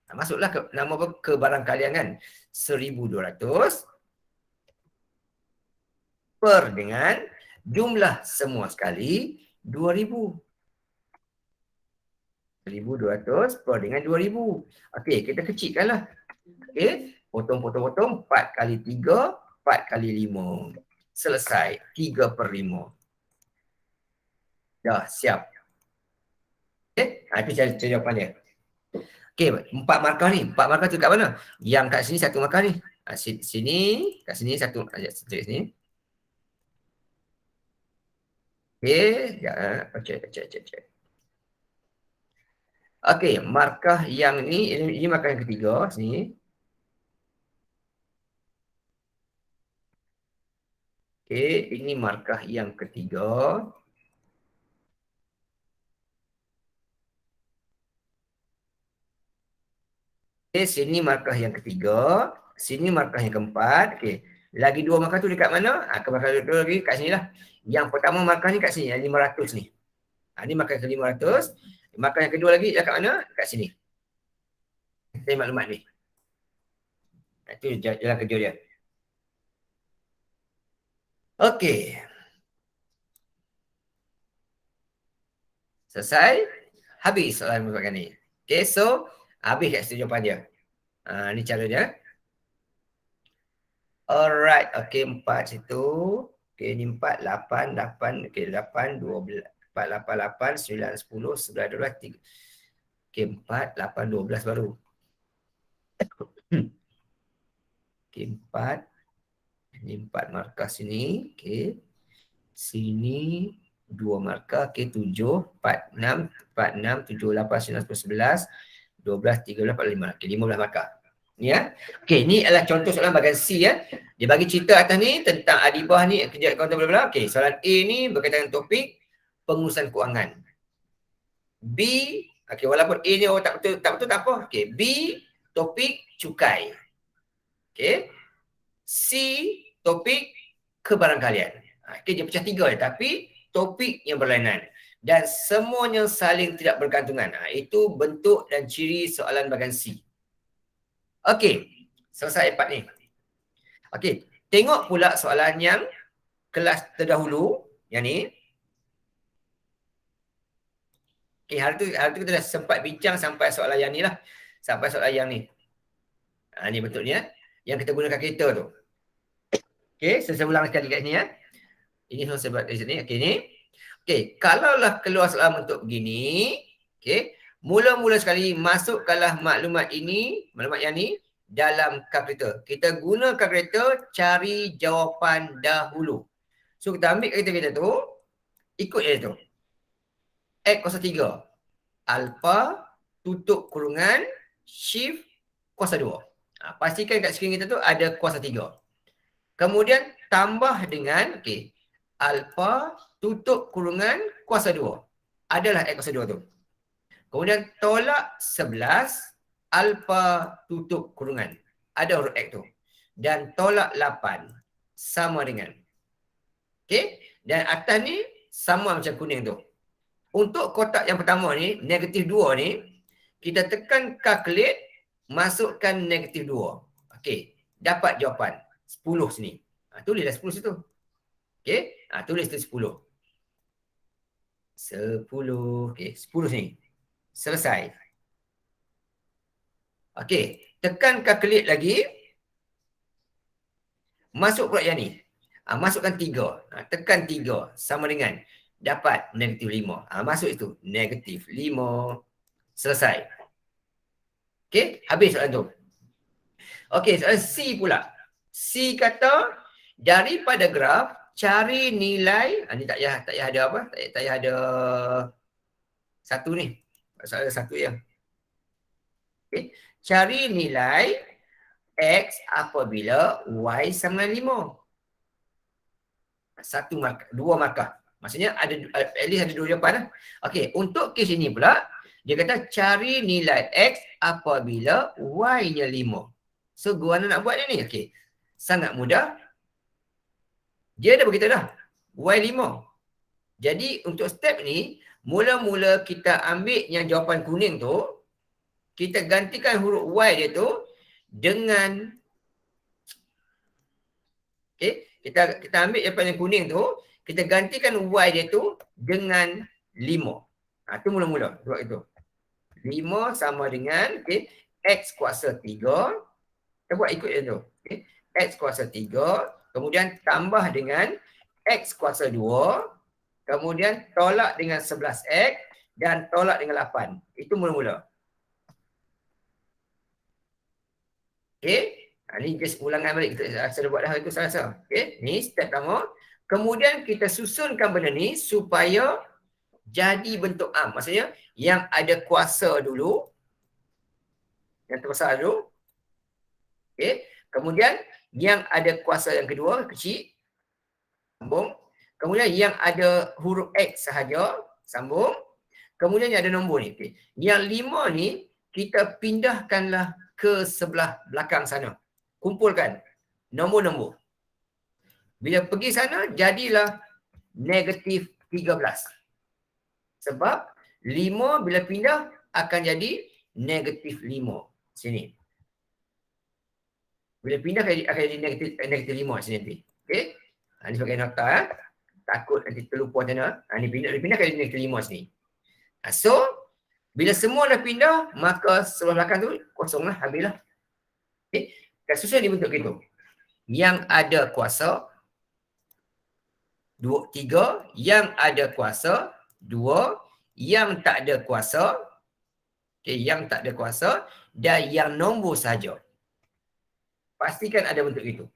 Masuklah ke nama keberangkalian kan. 1,200 per dengan jumlah semua sekali 2,000. 1,200 per dengan 2,000. Okey, kita kecilkanlah. Okey, potong. 4 kali 3, 4 kali 5. Selesai. 3/5. Dah, siap. Itu cara jawapan dia. Okey, 4 markah ni. 4 markah tu kat mana? Yang kat sini 1 markah ni. Sini, kat sini 1. Sekejap sini. Okey, okey. Okey, markah yang ini markah yang ketiga sini. Okey, ini markah yang ketiga. Okey, sini markah yang ketiga. Sini markah yang keempat. Okey, lagi 2 markah tu dekat mana? Markah tu lagi kat sini lah. Yang pertama markah ni kat sini, yang 500 ni. Ni markah yang ke-500. Markah yang kedua lagi dekat mana? Kat sini. Saya maklumat ni. Itu jalan kerja dia. Okey. Selesai. Habis soalan membuatkan ni. Okay, so habis kat situ jawapan dia. Ni cara dia. Alright, okay, 4 situ. Okay, ni 4, 8, okay, 8, 12, 4, 8, 8, 9, 10, 11, 12, 3. Okay, 4, 8, 12 baru. Okay, 4. Ni 4 markah sini. Okay. Sini 2 markah. Okay, 7, 4, 6, 7, 8, 9, 10, 11, 12, 13, 14, 15. Okay, 15 markah. Ni ya. Okay, ni adalah contoh soalan bahagian C ya. Dia bagi cerita atas ni tentang adibah ni, kerja akauntan bla-bla. Okay, soalan A ni berkaitan dengan topik pengurusan kewangan. B, okay, walaupun A ni tak betul tak apa. Okay, B, topik cukai. Okay. C, topik kebarangkalian. Okay, dia pecah 3 tapi topik yang berlainan. Dan semuanya saling tidak bergantungan. Itu bentuk dan ciri soalan bahagian C. Okey, selesai part ni. Okey, tengok pula soalan yang kelas terdahulu, yang ni. Okey, hari tu kita dah sempat bincang sampai soalan yang ni lah. Sampai soalan yang ni. Ni bentuknya, yang kita gunakan kereta tu. Okey, saya ulang sekali kat sini ya. Ini semua saya buat di sini. Okey, ni. Okey, kalaulah keluar soalan bentuk begini, okey, mula-mula sekali masukkanlah maklumat ini, maklumat yang ni dalam kalkulator. Kita guna kalkulator cari jawapan dahulu. So kita ambil kalkulator kita tu, ikut dia tu. X kuasa 3. Alpha tutup kurungan shift kuasa 2. Pastikan kat skrin kita tu ada kuasa 3. Kemudian tambah dengan okey, alpha tutup kurungan kuasa 2. Adalah X kuasa 2 tu. Kemudian tolak 11 alpha tutup kurungan. Ada huruf X tu. Dan tolak 8 sama dengan. Okey. Dan atas ni sama macam kuning tu. Untuk kotak yang pertama ni, negatif 2 ni, kita tekan calculate, masukkan negatif 2. Okey. Dapat jawapan. 10 sini. Tulislah 10 situ. Okey. Tulis tu 10. 10. Okey, 10 sini. Selesai. Okey, tekan calculate lagi. Masuk pula yang ni. Masukkan 3. Tekan 3 sama dengan dapat negatif 5. Masuk itu. Negatif 5. Selesai. Okey, habis soalan tu. Okey, soalan C pula. C kata daripada graf cari nilai, ni tak payah ada apa? Tak payah ada satu ni. Soalan satu je. Okay. Cari nilai X apabila Y sama dengan 5. Satu markah, 2 markah. Maksudnya ada at least ada 2 jawapan lah. Okey, untuk kes ini pula dia kata cari nilai X apabila Y-nya 5. So gua nak buat ni. Okey. Sangat mudah. Dia dah beritahu dah. Y5. Jadi untuk step ni, mula-mula kita ambil yang jawapan kuning tu, kita gantikan huruf Y dia tu dengan, okay, kita ambil jawapan yang kuning tu, kita gantikan Y dia tu dengan 5. Itu mula-mula. Buat itu. 5 sama dengan, okay, X kuasa 3. Kita buat ikut dia tu. Okay. X kuasa 3. Kemudian tambah dengan X kuasa 2. Kemudian tolak dengan 11X. dan tolak dengan 8. Itu mula-mula. Okey. Ni just ulangan balik. Kita sudah buat dah itu saya. Okey. Ni step pertama. Kemudian kita susunkan benda ni supaya jadi bentuk am. Maksudnya yang ada kuasa dulu. Yang terbesar dulu. Okey. Kemudian yang ada kuasa yang kedua, kecil. Sambung. Kemudian yang ada huruf X sahaja, sambung. Kemudian yang ada nombor ni. Okay. Yang 5 ni, kita pindahkanlah ke sebelah belakang sana. Kumpulkan nombor-nombor. Bila pergi sana, jadilah negatif 13. Sebab 5 bila pindah akan jadi negatif 5. Sini. Bila pindah akan jadi negatif 5 sini nanti. Okey. Ini sebagai nota. Takut nanti terlupa macam mana. Ini pindah akan jadi negatif 5 sini. So, bila semua dah pindah, maka sebelah belakang tu kosong lah, habis lah. Okay. Kasusnya dibentuk gitu. Yang ada kuasa 3, yang ada kuasa 2, yang tak ada kuasa, yang tak ada kuasa, dan yang nombor saja. Pastikan ada bentuk itu.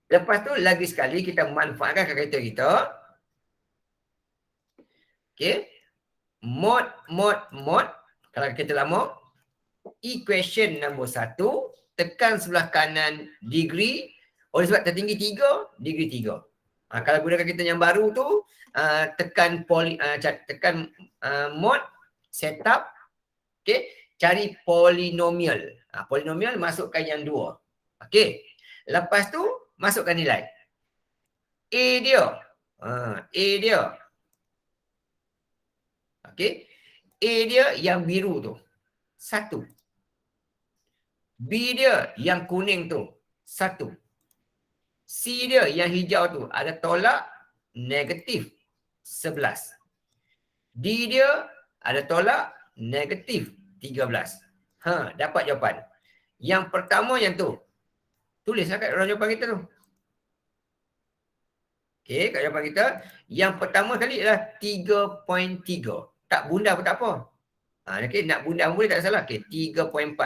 Lepas tu lagi sekali kita manfaatkan kalkulator kita. Okey. Mod. Kalau kita lama, equation nombor 1, tekan sebelah kanan degree. Oleh sebab tertinggi 3, degree 3. Kalau gunakan kita yang baru tu, tekan mod, setup, okey, cari polinomial. Polinomial masukkan yang 2. Okey. Lepas tu masukkan nilai. A dia. A dia. Okey. A dia yang biru tu. 1. B dia yang kuning tu. 1. C dia yang hijau tu ada tolak negatif 11. D dia ada tolak negatif 13. Dapat jawapan. Yang pertama yang tu. Tulislah kat dalam jawapan kita tu. Okey, kat jawapan kita. Yang pertama kali adalah 3.3. Tak bunda pun tak apa. Okey, nak bunda boleh tak salah. Okey, 3.4.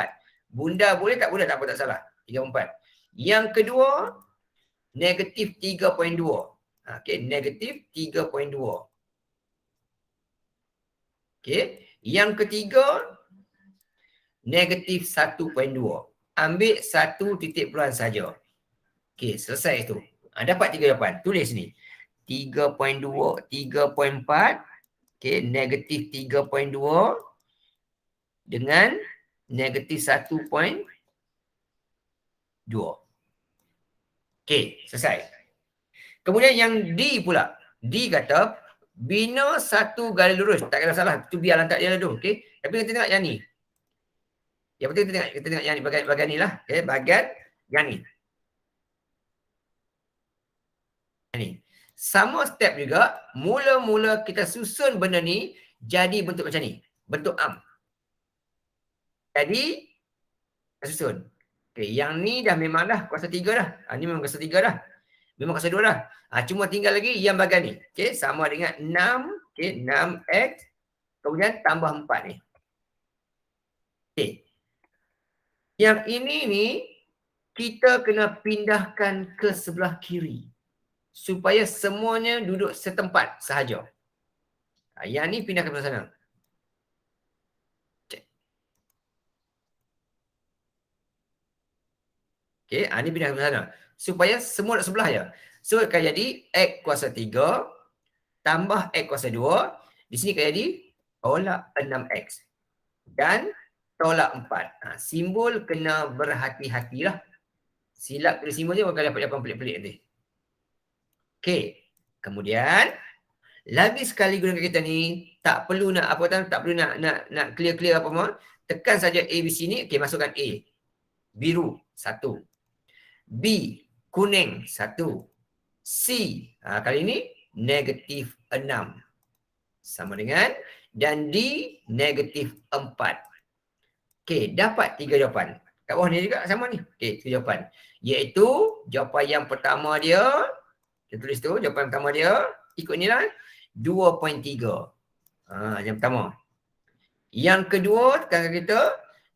Bunda boleh tak bunda tak apa, tak salah. 3.4. Yang kedua, negatif 3.2. Okey, negatif 3.2. Okey, yang ketiga, negatif 1.2. Ambil satu titik peluang saja. Okey, selesai tu. Dapat 3 jawapan. Tulis ni. 3.2, 3.4. Okey, negatif 3.2 dengan negatif 1.2. Okey, selesai. Kemudian yang D pula. D kata, bina satu garis lurus. Tak kena salah. Itu biar lantak dia dulu. Okey. Tapi kita tengok yang ni. Yang penting kita tengok yang ni. Bagian ni lah. Okey, bagian yang ni. Ni. Sama step juga, mula-mula kita susun benda ni jadi bentuk macam ni. Bentuk am. Jadi, kita susun. Okay, yang ni dah memang dah kuasa 3 dah. Ni memang kuasa 3 dah. Memang kuasa 2 dah. Cuma tinggal lagi yang bagian ni. Okay, sama dengan 6. Okay, 6x. Kemudian tambah 4 ni. Okay. Yang ini ni, kita kena pindahkan ke sebelah kiri. Supaya semuanya duduk setempat sahaja. Yang ni pindahkan ke sana. Cek. Okey, ni pindahkan ke sana. Supaya semua duduk sebelah je. So, akan jadi X kuasa 3 tambah X kuasa 2. Di sini akan jadi tolak 6X. Dan tolak 4. Simbol kena berhati-hatilah. Silap kena simbol je, akan dapat jawapan pelik-pelik nanti. Okey, kemudian lagi sekali gunakan kita ni, tak perlu nak apa tahu, tak perlu nak clear apa semua. Tekan saja A, B, C ni. Okey, masukkan A. Biru 1. B kuning 1. C kali ni negatif 6. Sama dengan, dan D negatif 4. Okey, dapat 3 jawapan. Kat bawah ni juga sama ni. Okey, 3 jawapan. Iaitu jawapan yang pertama dia, kita tulis tu, jawapan pertama dia, ikut ni lah, 2.3. Yang pertama. Yang kedua, tekan kita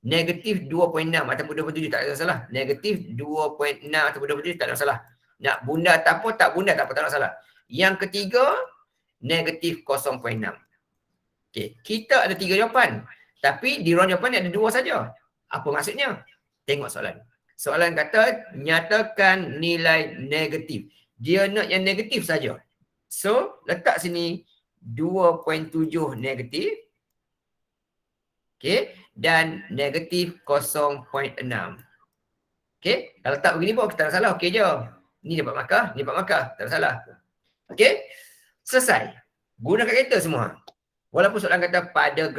negatif 2.6 ataupun 27 tak ada masalah. Negatif 2.6 ataupun 27 tak ada masalah. Nak bunda tak apa, tak bunda tak apa, tak ada masalah. Yang ketiga, negatif 0.6. Okey, kita ada 3 jawapan. Tapi di ruang jawapan ni ada 2 saja. Apa maksudnya? Tengok soalan. Soalan kata nyatakan nilai negatif. Dia nak yang negatif saja. So, letak sini 2.7 negatif. Okey, dan negatif 0.6. Okey, kalau letak begini pun kita tak salah, okey je. Ni dapat markah, ni dapat markah, tak ada salah. Okey, selesai. Guna kalkulator semua. Walaupun soalan kata pada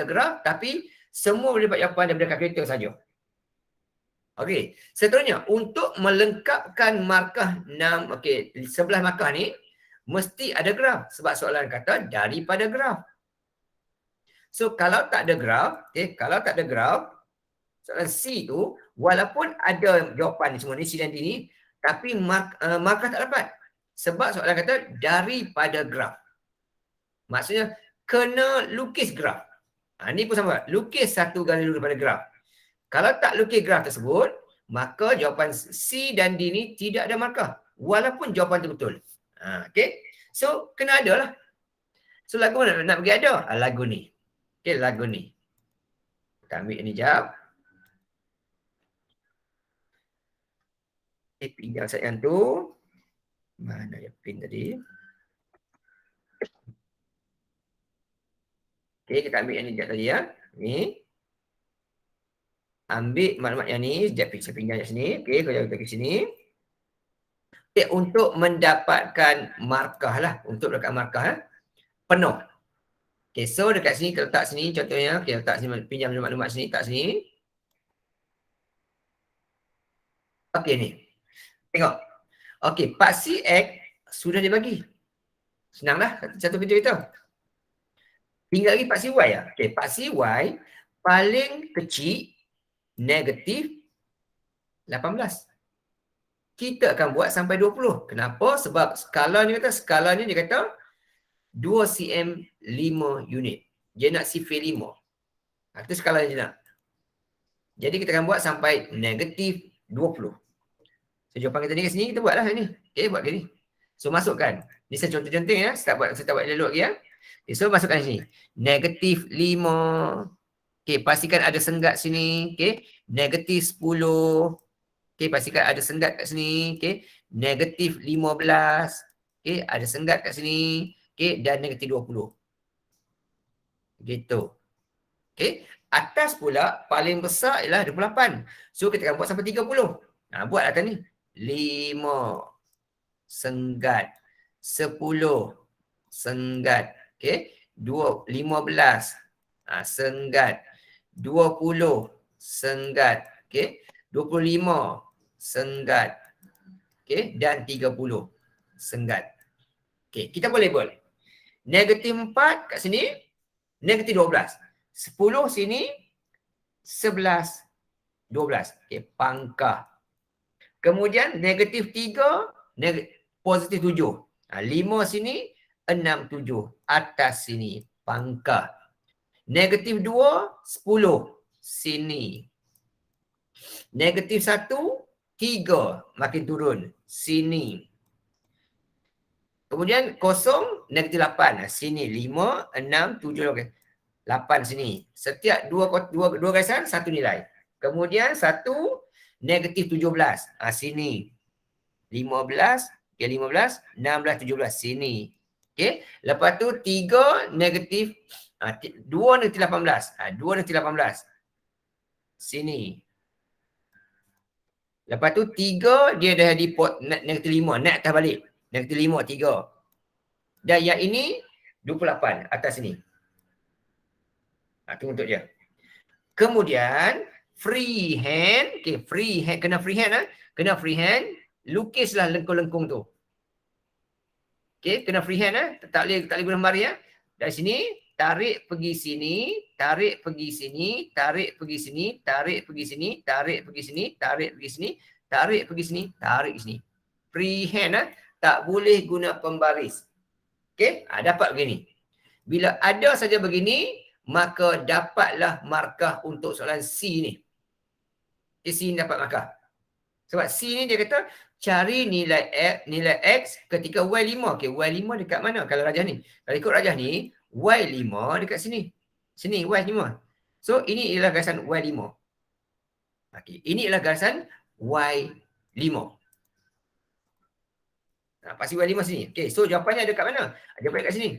graf, tapi semua boleh dapat jawapan daripada kalkulator saja. Okey, seterusnya untuk melengkapkan markah 6, okey, sebelah markah ni mesti ada graf sebab soalan kata daripada graf. So kalau tak ada graf, kalau tak ada graf, soalan C tu walaupun ada jawapan semua ni C dan D ni, tapi markah tak dapat. Sebab soalan kata daripada graf. Maksudnya kena lukis graf. Ni pun sama, lukis satu garis lurus daripada graf. Kalau tak lukis graf tersebut, maka jawapan C dan D ni tidak ada markah. Walaupun jawapan tu betul. Okey. So kena ada lah. So lagu mana nak pergi ada? Lagu ni. Okey, lagu ni. Kita ambil ni jap. Pinjam saya yang tu. Mana yang pin tadi? Okey, kita ambil yang ni jap tadi ya. Ni. Ambil maklumat yang ni. Sekejap saya pinjam kat sini. Okey, kalau kita ke sini. Okay, untuk mendapatkan markah lah. Untuk mendapatkan markah penuh. Okay, so dekat sini kita letak sini contohnya. Okay, letak sini, pinjam maklumat sini, letak sini. Okay ni. Tengok. Okay, paksi X sudah dibagi. Senang dah, satu kerja kita. Tinggal lagi paksi Y lah. Okay, paksi Y paling kecil negatif 18. Kita akan buat sampai 20. Kenapa? Sebab skala ni dia kata 2 cm 5 unit. Dia nak sifir 5. Itu skala dia nak. Jadi kita akan buat sampai negatif 20. So jawapan kita ni kat sini, kita buatlah ni. Okay, buat ke ni. So masukkan. Ni saya contoh-contoh ya. Saya tak buat elok lagi ya. Okay, so masukkan sini. Negatif 5. Okay, pastikan ada senggat sini. Okay, negatif 10. Okay, pastikan ada senggat kat sini. Okay, negatif 15. Okay, ada senggat kat sini. Okay, dan negatif 20. Gitu. Okay, atas pula paling besar ialah 28. So, kita akan buat sampai 30. Buat atas ni. 5 senggat. 10 senggat. Okay, 15 senggat. 20 senggat. Okay, 25 senggat. Okay, dan 30 senggat. Okay, kita boleh label. Negatif 4 kat sini, negatif 12. 10 sini, 11, 12. Okay, pangkah. Kemudian negatif 3, positif 7. 5 sini, 6, 7. Atas sini, pangkah. Negatif 2, 10. Sini. Negatif 1, 3. Makin turun. Sini. Kemudian kosong, negatif 8. Sini 5, 6, 7, 8 sini. Setiap dua garisan, satu nilai. Kemudian 1, negatif 17. Sini. 15, 15, 16, 17. Sini. Okay. Lepas tu 3, negatif 2, negatif 18. 2, negatif 18. Sini. Lepas tu 3, dia dah di pot negatif 5. Naik atas balik. Negatif 5, 3. Dan yang ini 28 atas sini. Itu untuk dia. Kemudian free hand. Okay, free hand. Kena free hand. Kena free hand. Lukislah lengkung-lengkung tu. Okay, kena free hand. Tak boleh guna mari ya. Dari sini, tarik pergi sini, tarik pergi sini, tarik pergi sini, tarik pergi sini, tarik pergi sini, tarik pergi sini, tarik pergi sini, tarik sini. Free hand tak boleh guna pembaris. Okey, dapat begini. Bila ada saja begini, maka dapatlah markah untuk soalan C ni. Okay, C ni dapat markah. Sebab C ni dia kata cari nilai X ketika Y5. Okay, Y5 dekat mana kalau rajah ni? Kalau ikut rajah ni, Y5 dekat sini. Sini Y5. So ini ialah garisan Y5. Okay, ini ialah garisan Y5. Pasti Y5 sini. Okay, so jawapannya ada kat mana? Jawapannya kat sini.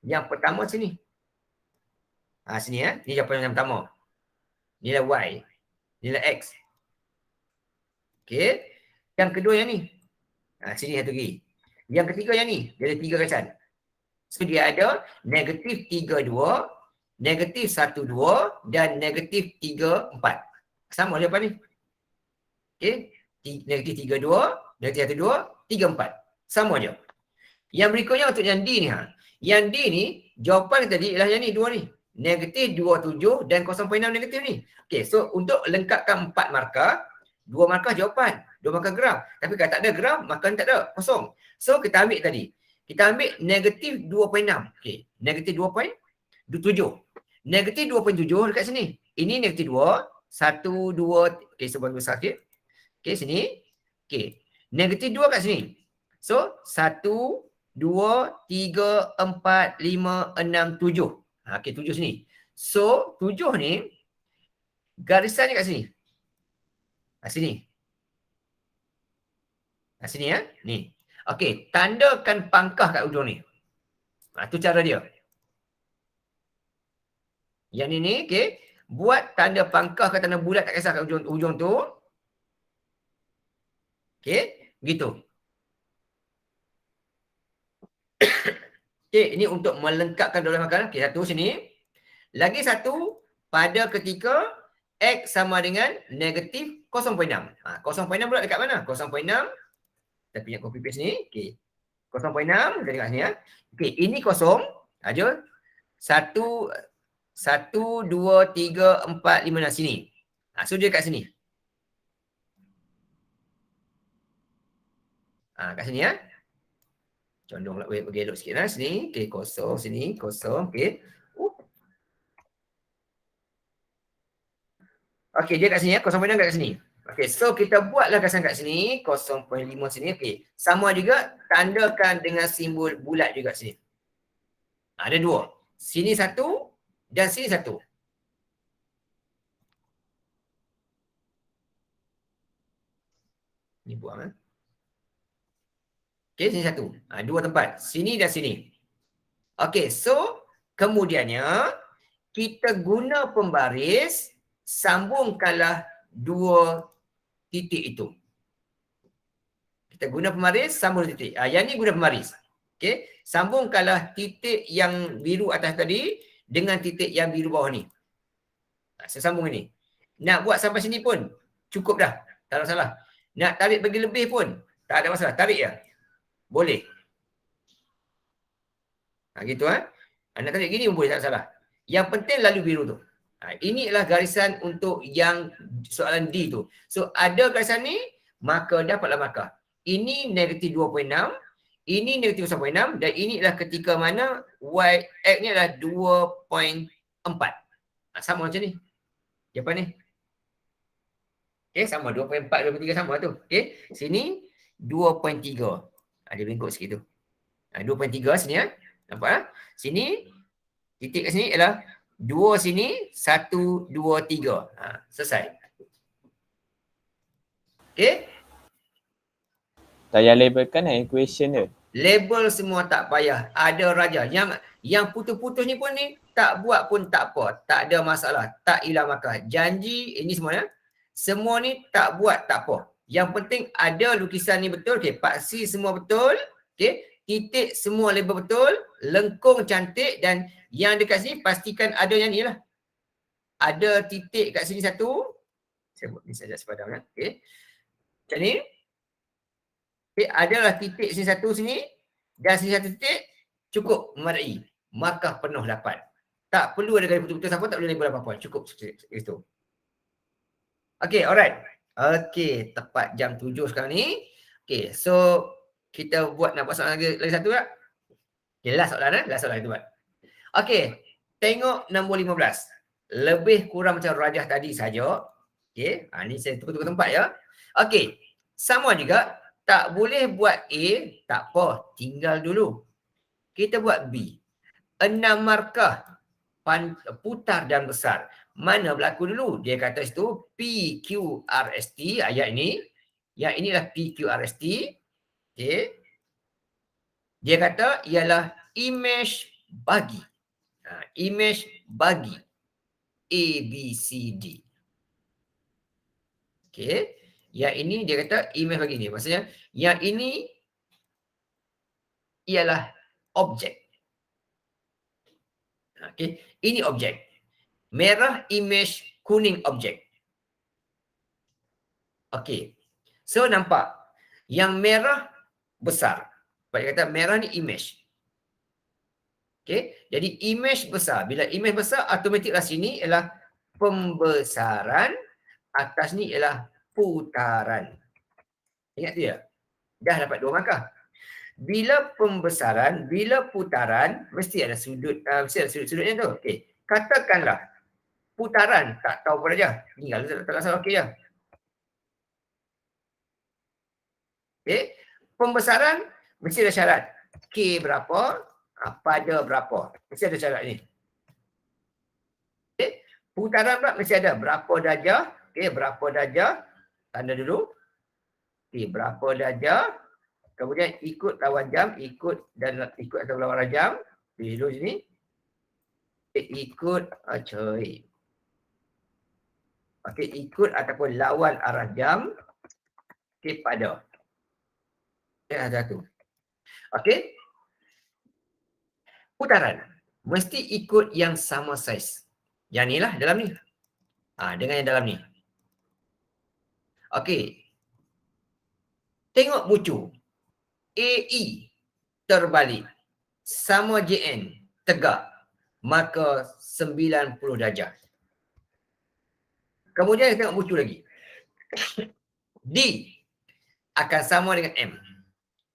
Yang pertama sini. Sini ya. Ni jawapan yang pertama. Nilai Y. Nilai X. Okay. Yang kedua yang ni. Sini satu lagi. Yang ketiga yang ni. Dia ada 3 garisan. So dia ada negatif 32, negatif 12 dan negatif 34. Sama jawapan ni. Okay. Negatif 32, negatif 12, 34. Sama je. Yang berikutnya untuk yang D ni. Yang D ni, jawapan tadi ialah yang ni, dua ni. Negatif 27 dan 0.6 negatif ni. Okay, so untuk lengkapkan 4 markah, 2 markah jawapan, 2 markah graf. Tapi kalau tak ada graf, maka tak ada, kosong. So kita ambil tadi. Kita ambil negatif 2.6. Okay, negatif 2.7. Negatif 2.7 dekat sini. Ini negatif 2, 1, 2, okay, sebuah besar sikit. Okay, sini. Okay, negatif 2 kat sini. So, 1, 2, 3, 4, 5, 6, 7. Okey, 7 sini. So, 7 ni, garisannya kat sini. Sini. Sini ya. Ni. Okey, tandakan pangkah kat ujung ni. Tu cara dia. Yang ni, okey. Buat tanda pangkah ke tanda bulat tak kisah kat ujung tu. Okey, gitu. Okay, ini untuk melengkapkan 12 markah. Okay, satu sini. Lagi satu, pada ketika X sama dengan negatif 0.6. 0.6 pula dekat mana? 0.6. Kita punya copy paste ni. Okay. 0.6, kita tengok sini ya. Okay, ini kosong. Ada 1, 2, 3, 4, 5, 6 sini. So dia kat sini. Kat sini ya. Condong lah, bagi elok sikit lah. Sini, okay, kosong. Sini, kosong, okay. Okay, dia kat sini ya, 0.6 kat sini. Okay, so kita buatlah garisan kat sini, 0.5 sini, okay. Sama juga, tandakan dengan simbol bulat juga sini. Ada 2. Sini 1 dan sini 1. Ni buang. Okay, sini 1. 2 tempat. Sini dan sini. Okay, so kemudiannya kita guna pembaris, sambungkanlah 2 titik itu. Kita guna pembaris, sambung titik. Yang ni guna pembaris. Okay, sambungkanlah titik yang biru atas tadi dengan titik yang biru bawah ni. Saya sambung ini. Nak buat sampai sini pun cukup dah. Tak ada masalah. Nak tarik pergi lebih pun tak ada masalah. Tarik ya. Boleh. Gitu nak tarik gini pun boleh, tak salah. Yang penting lalu biru tu. Ini adalah garisan untuk yang soalan D tu. So ada garisan ni, maka dapatlah markah. Ini negatif 2.6, ini negatif 1.6 dan ini adalah ketika mana X ni adalah 2.4. Sama macam ni. Jawapan ni. Okay, sama 2.4, 2.3 sama tu. Okay, sini 2.3. Dia bengkok sikit tu. 2.3 sini ya. Nampak sini titik kat sini ialah 2 sini, 1, 2, 3. Selesai. Okay. Tak payah labelkan equation dia. Label semua tak payah. Ada raja. Yang putus-putus ni pun ni tak buat pun tak apa. Tak ada masalah. Tak hilang markah. Janji ini semua ya. Semua ni tak buat tak apa. Yang penting ada lukisan ni betul. Okay, paksi semua betul. Okay. Titik semua label betul, lengkung cantik dan yang dekat sini pastikan ada yang ni lah. Ada titik kat sini satu. Saya buat ni saja sepadam ya. Okay. Macam ni. Okay, adalah titik sini satu sini dan sini satu titik, cukup memadai. Markah penuh dapat. Tak perlu ada gaya putus-putus apa, tak perlu label apa-apa. Cukup itu. Okay, alright. Okay, tepat jam 7 sekarang ni. Okay, so kita nak buat soalan lagi satu tak? Okay, last soalan last soalan kita buat. Okey, tengok nombor 15. Lebih kurang macam rajah tadi saja. Okey, ni saya tukar-tukar tempat ya. Okey, sama juga. Tak boleh buat A, tak apa. Tinggal dulu. Kita buat B. 6 markah putar dan besar. Mana berlaku dulu? Dia kata situ PQRST, ayat ini. Yang inilah PQRST. Okey. Dia kata ialah image bagi. Image bagi A, B, C, D. Okey. Yang ini dia kata image bagi ni. Maksudnya yang ini ialah objek. Okey. Ini objek. Merah image, kuning objek. Okey. So nampak yang merah besar. Sebab dia kata merah ni image. Okey. Jadi image besar. Bila image besar, automatiklah sini ialah pembesaran, atas ni ialah putaran. Ingat dia? Dah dapat 2 markah. Bila pembesaran, bila putaran, mesti ada sudut, mesti ada sudut-sudutnya tu. Okey. Katakanlah putaran, tak tahu apa saja. Tinggal tak salah okey je. Okey. Pembesaran mesti ada syarat. K berapa, pada berapa. Mesti ada syarat ni. Okey. Putaran pula mesti ada berapa darjah. Okey, berapa darjah. Tanda dulu. Okey, berapa darjah. Kemudian ikut lawan jam, ikut atau lawan jam. Pilih dulu sini. Ikut, coy. Okey, ikut ataupun lawan arah jam. Okey, pada. Ada satu. Okey. Putaran. Mesti ikut yang sama saiz. Yang ni lah dalam ni. Dengan yang dalam ni. Okey. Tengok bucu. AE terbalik. Sama JN tegak. Maka 90 darjah. Kemudian kita tengok bucu lagi. D akan sama dengan M.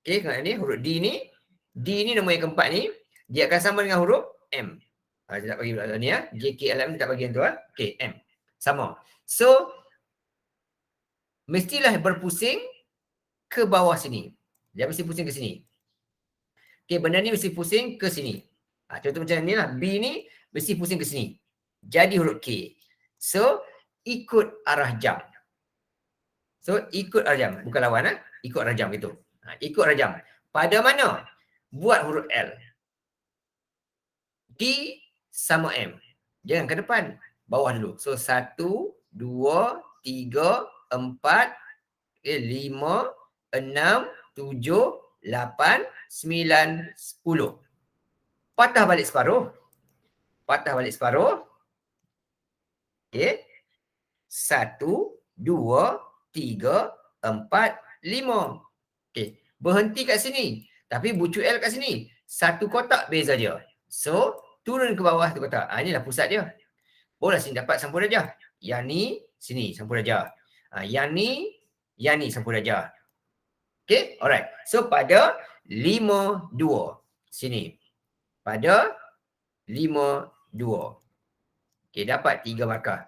Okey, ni huruf D ni. D ni nombor yang keempat ni. Dia akan sama dengan huruf M. Saya tak bagi pula ni ya. JKLM tak bagi yang tu. Okey, M. Sama. So, mestilah berpusing ke bawah sini. Dia mesti pusing ke sini. Okey, benda ni mesti pusing ke sini. Contoh macam ni lah. B ni mesti pusing ke sini. Jadi huruf K. So, ikut arah jam. So, ikut arah jam. Bukan lawan. Ikut arah jam gitu. Ikut arah jam. Pada mana? Buat huruf L. D sama M. Jangan ke depan. Bawah dulu. So, 1, 2, 3, 4, 5, 6, 7, 8, 9, 10. Patah balik separuh. Patah balik separuh. Okey. 1, 2, 3, 4, 5. Okey. Berhenti kat sini. Tapi bucu L kat sini. Satu kotak beza dia. So, turun ke bawah satu kotak. Inilah pusat dia. Boleh sini dapat sampul darjah. Yang ni, sini sampul darjah. Yang ni sampul darjah. Okay, alright. So, pada 5, 2. Sini. Pada 5, 2. Okay, dapat 3 markah.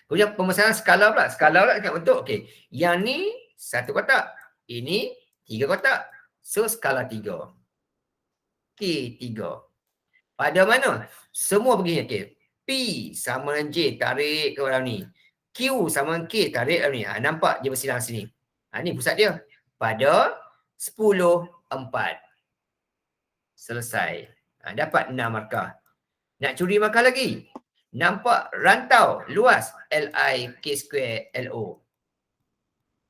Kemudian pemesanan skala pula. Skala pula dekat bentuk. Okay. Yang ni, 1 kotak. Ini, 3 kotak. So, skala 3. Okay, 3. Pada mana? Semua begini. Okay. P sama dengan J. Tarik ke dalam ni. Q sama dengan K. Tarik dalam ni. Nampak dia bersilang sini. Ni pusat dia. Pada 10, 4. Selesai. Dapat 6 markah. Nak curi markah lagi. Nampak rantau luas. LI, K square, LO.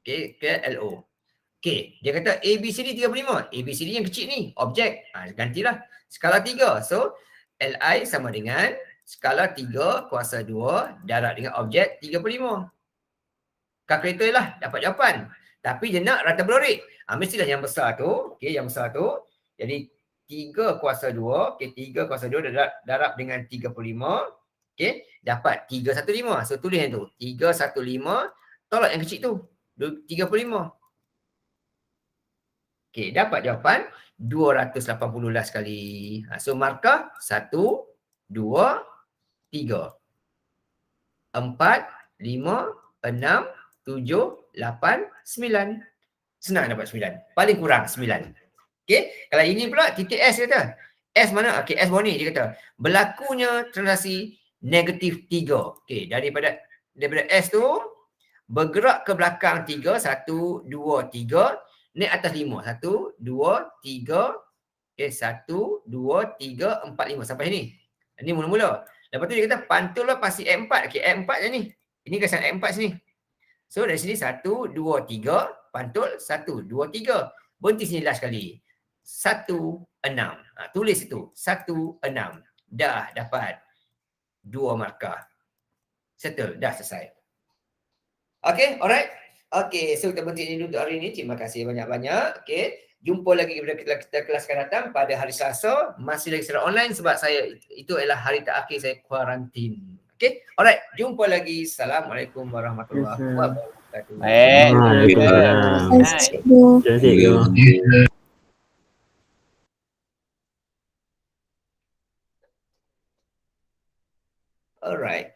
Okay, ke LO. Okay, dia kata ABCD 35. ABCD yang kecil ni. Objek. Gantilah. Skala 3. So, LI sama dengan skala 3 kuasa 2 darab dengan objek 35. Kalkulator lah. Dapat jawapan. Tapi dia nak rata belorik. Mestilah yang besar tu. Okay, yang besar tu. Jadi 3 kuasa 2. Okay, 3 kuasa 2 darab dengan 35. Okay, dapat 315. So, tulis yang tu. 315. Tolak yang kecil tu. 35. Okay, dapat jawapan 280 lah sekali. So, markah 1, 2, 3. 4, 5, 6, 7, 8, 9. Senang dapat 9. Paling kurang 9. Okey, kalau ini pula titik S kata. S mana? Okey, S bawah ni dia kata. Berlakunya transaksi negatif 3. Okey, daripada S tu bergerak ke belakang 3, 1, 2, 3, naik atas 5. 1, 2, 3, 1, 2, 3, 4, 5 sampai sini. Ini mula-mula. Lepas tu dia kata pantullah pasti F4. Okey, F4 je ni. Ini kesan F4 sini. So dari sini 1, 2, 3, pantul 1, 2, 3. Berhenti sini last sekali. 1, 6. Tulis itu. 1, 6. Dah dapat 2 markah. Settle. Dah selesai. Okay, alright. Okay, so kita berhenti dulu untuk hari ini. Terima kasih banyak-banyak. Okay, jumpa lagi kepada kita kelas akan datang pada hari Selasa. Masih lagi secara online sebab saya itu adalah hari terakhir saya kuarantin. Okay, alright. Jumpa lagi. Assalamualaikum warahmatullahi wabarakatuh. Waalaikumsalam. Terima kasih, cikgu. Alright.